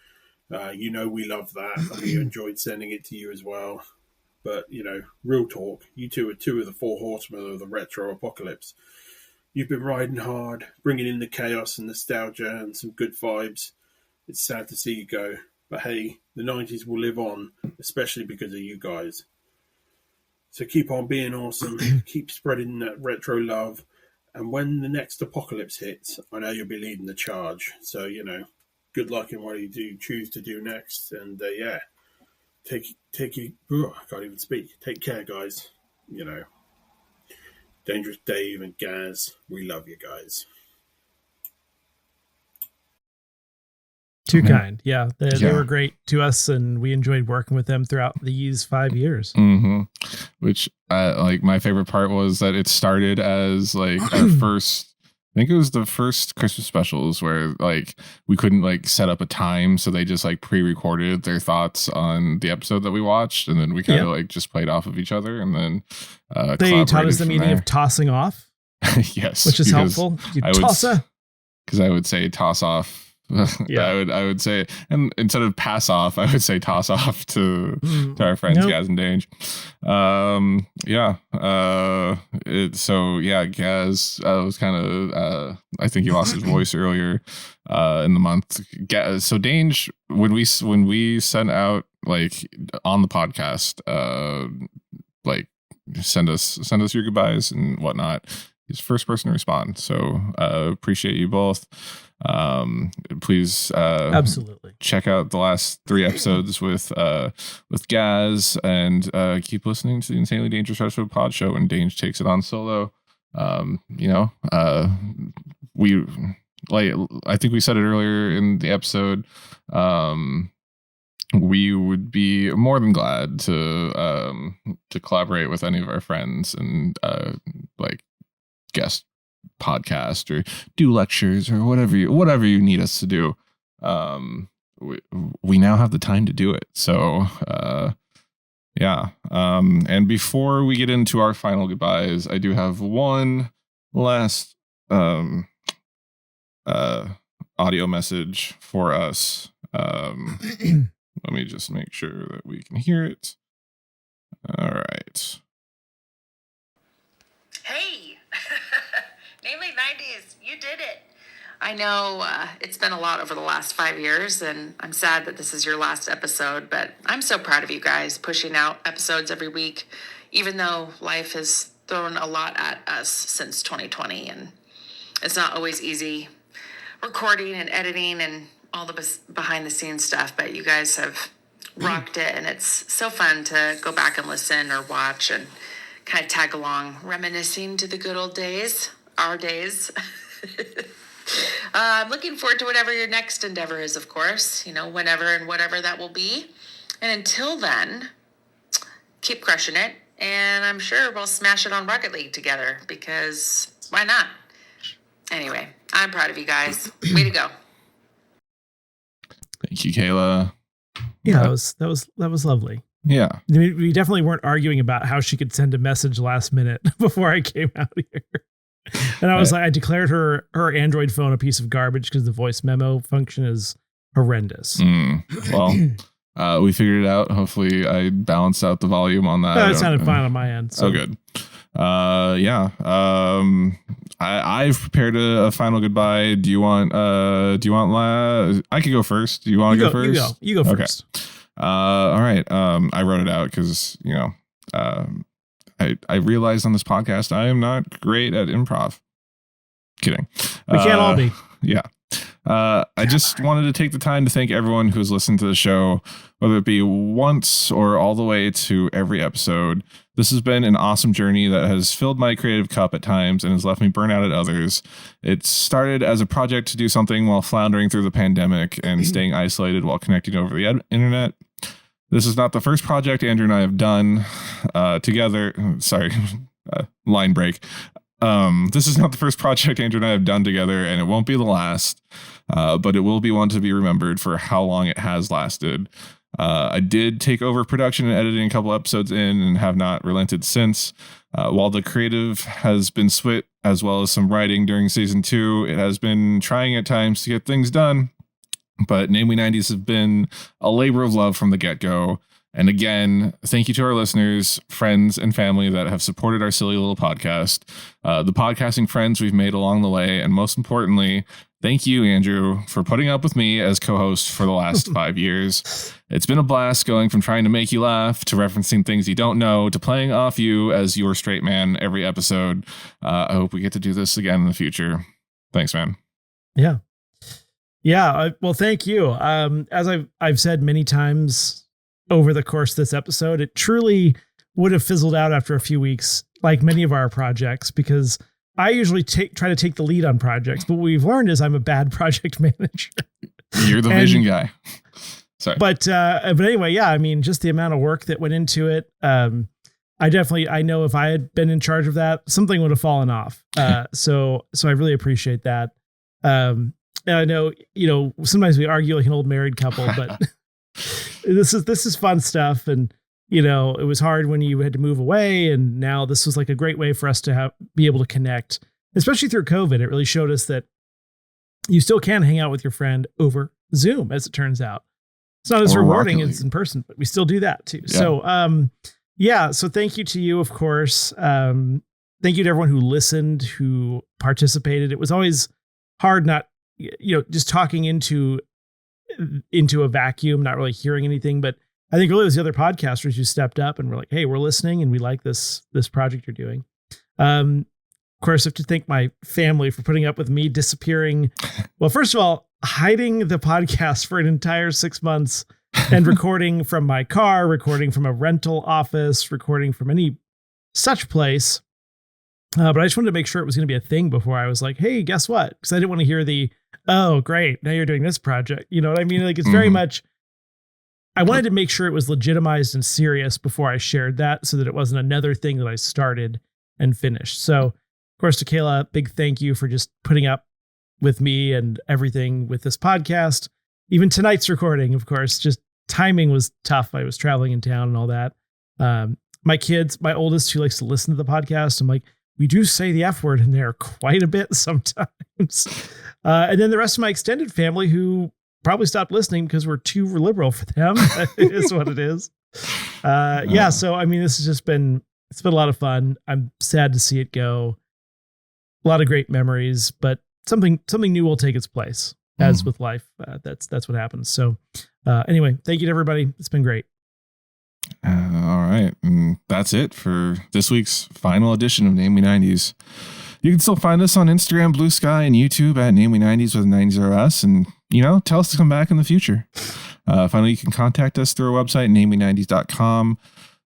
We love that. We enjoyed sending it to you as well. But, real talk, you two are two of the 4 horsemen of the retro apocalypse. You've been riding hard, bringing in the chaos and nostalgia and some good vibes. It's sad to see you go. But hey, the 90s will live on, especially because of you guys. So keep on being awesome. Keep spreading that retro love. And when the next apocalypse hits, I know you'll be leading the charge. So, good luck in what you do choose to do next. And, take you. I can't even speak. Take care, guys. Dangerous Dave and Gaz, we love you guys. Too kind. Yeah. They were great to us, and we enjoyed working with them throughout these 5 years. Mm-hmm. Which, my favorite part was that it started as our first, I think it was the first Christmas specials where we couldn't set up a time. So they just pre-recorded their thoughts on the episode that we watched. And then we kind of just played off of each other. And then they taught us the meaning of tossing off. Yes. Which is helpful. Because I would say toss off. Yeah. I would say, and instead of pass off, I would say toss off to our friends Gaz and Dange. Gaz was kind of I think he lost his voice earlier in the month. So Dange, when we sent out on the podcast send us your goodbyes and whatnot, he's the first person to respond. So appreciate you both. Please absolutely check out the last 3 episodes with Gaz, and keep listening to the Insanely Dangerous Retro Pod Show when Dange takes it on solo. I think we said it earlier in the episode. We would be more than glad to collaborate with any of our friends and guest podcast or do lectures or whatever you need us to do. We now have the time to do it. So and before we get into our final goodbyes, I do have one last audio message for us. Let me just make sure that we can hear it. All right. Hey, namely 90s, you did it. I know it's been a lot over the last 5 years, and I'm sad that this is your last episode, but I'm so proud of you guys pushing out episodes every week, even though life has thrown a lot at us since 2020, and it's not always easy recording and editing and all the behind the scenes stuff, but you guys have rocked it, and it's so fun to go back and listen or watch and kind of tag along, reminiscing to the good old days, our days. I'm looking forward to whatever your next endeavor is, of course, whenever and whatever that will be. And until then, keep crushing it. And I'm sure we'll smash it on Rocket League together, because why not? Anyway, I'm proud of you guys. Way to go. Thank you, Kayla. Yeah, that was lovely. Yeah. We definitely weren't arguing about how she could send a message last minute before I came out here. And I was I declared her Android phone a piece of garbage because the voice memo function is horrendous. Well, we figured it out. Hopefully I balanced out the volume on that. No, it sounded fine on my end. So. Oh, good. Yeah. I've prepared a final goodbye. Do you want I could go first. Do you want to go first? You go first. All right. I wrote it out because, I realized on this podcast I am not great at improv. Kidding. We can't all be. Yeah. I just wanted to take the time to thank everyone who's listened to the show, whether it be once or all the way to every episode. This has been an awesome journey that has filled my creative cup at times and has left me burnt out at others. It started as a project to do something while floundering through the pandemic and staying isolated while connecting over the internet. This is not the first project Andrew and I have done together. Sorry, line break. This is not the first project Andrew and I have done together, and it won't be the last, but it will be one to be remembered for how long it has lasted. I did take over production and editing a couple episodes in and have not relented since. While the creative has been split, as well as some writing during season 2, it has been trying at times to get things done. But Namely 90s have been a labor of love from the get-go. And again, thank you to our listeners, friends, and family that have supported our silly little podcast, the podcasting friends we've made along the way, and most importantly, thank you, Andrew, for putting up with me as co-host for the last 5 years. It's been a blast going from trying to make you laugh to referencing things you don't know to playing off you as your straight man every episode. I hope we get to do this again in the future. Thanks, man. Yeah. Yeah. Well, thank you. As I've said many times over the course of this episode, it truly would have fizzled out after a few weeks, like many of our projects, because I usually try to take the lead on projects, but what we've learned is I'm a bad project manager. You're the vision guy. Sorry. But anyway, yeah, I mean, just the amount of work that went into it. I know if I had been in charge of that, something would have fallen off. So I really appreciate that. And I know, sometimes we argue like an old married couple, but this is fun stuff. And, it was hard when you had to move away. And now this was like a great way for us to be able to connect, especially through COVID. It really showed us that you still can hang out with your friend over Zoom, as it turns out. It's not as rewarding as in person, but we still do that too. Yeah. So thank you to you, of course. Thank you to everyone who listened, who participated. It was always hard not, just talking into a vacuum, not really hearing anything. But I think really it was the other podcasters who stepped up and were like, hey, we're listening and we like this project you're doing. Of course, I have to thank my family for putting up with me disappearing. Well, first of all, hiding the podcast for an entire 6 months and recording from my car, recording from a rental office, recording from any such place. But I just wanted to make sure it was going to be a thing before I was like, hey, guess what? Because I didn't want to hear oh, great, now you're doing this project. You know what I mean? Like, it's very much, I wanted to make sure it was legitimized and serious before I shared that so that it wasn't another thing that I started and finished. So, of course, to Kayla, big thank you for just putting up with me and everything with this podcast. Even tonight's recording, of course, just timing was tough. I was traveling in town and all that. My kids, my oldest who likes to listen to the podcast, I'm like, we do say the F word in there quite a bit sometimes. And then the rest of my extended family who probably stopped listening because we're too liberal for them. It is what it is. Yeah. So, I mean, this has just it's been a lot of fun. I'm sad to see it go. A lot of great memories, but something new will take its place, as with life. That's what happens. So anyway, thank you to everybody. It's been great. All right. And that's it for this week's final edition of Namely 90s. You can still find us on Instagram, Bluesky, and YouTube at Namely 90s with 90s. And, tell us to come back in the future. Finally, you can contact us through our website, namely90s.com.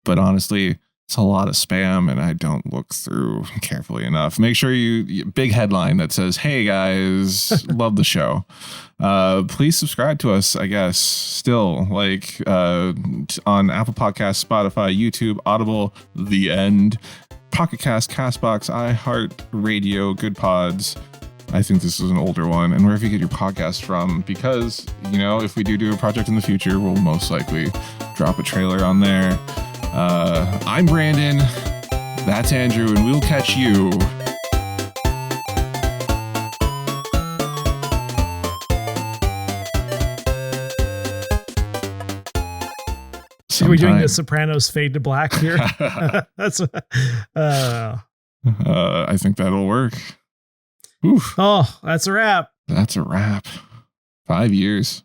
But honestly, it's a lot of spam and I don't look through carefully enough. Make sure you big headline that says, hey guys, love the show. Please subscribe to us, I guess, still like on Apple Podcasts, Spotify, YouTube, Audible, The End, Pocket Cast, Castbox, iHeart Radio, Good Pods. I think this is an older one, and wherever you get your podcast from, because, if we do a project in the future, we'll most likely drop a trailer on there. I'm Brandon, that's Andrew, and we'll catch you we doing time. the Sopranos fade to black here? That's I think that'll work. Oof. Oh, that's a wrap. That's a wrap. 5 years.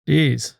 Jeez.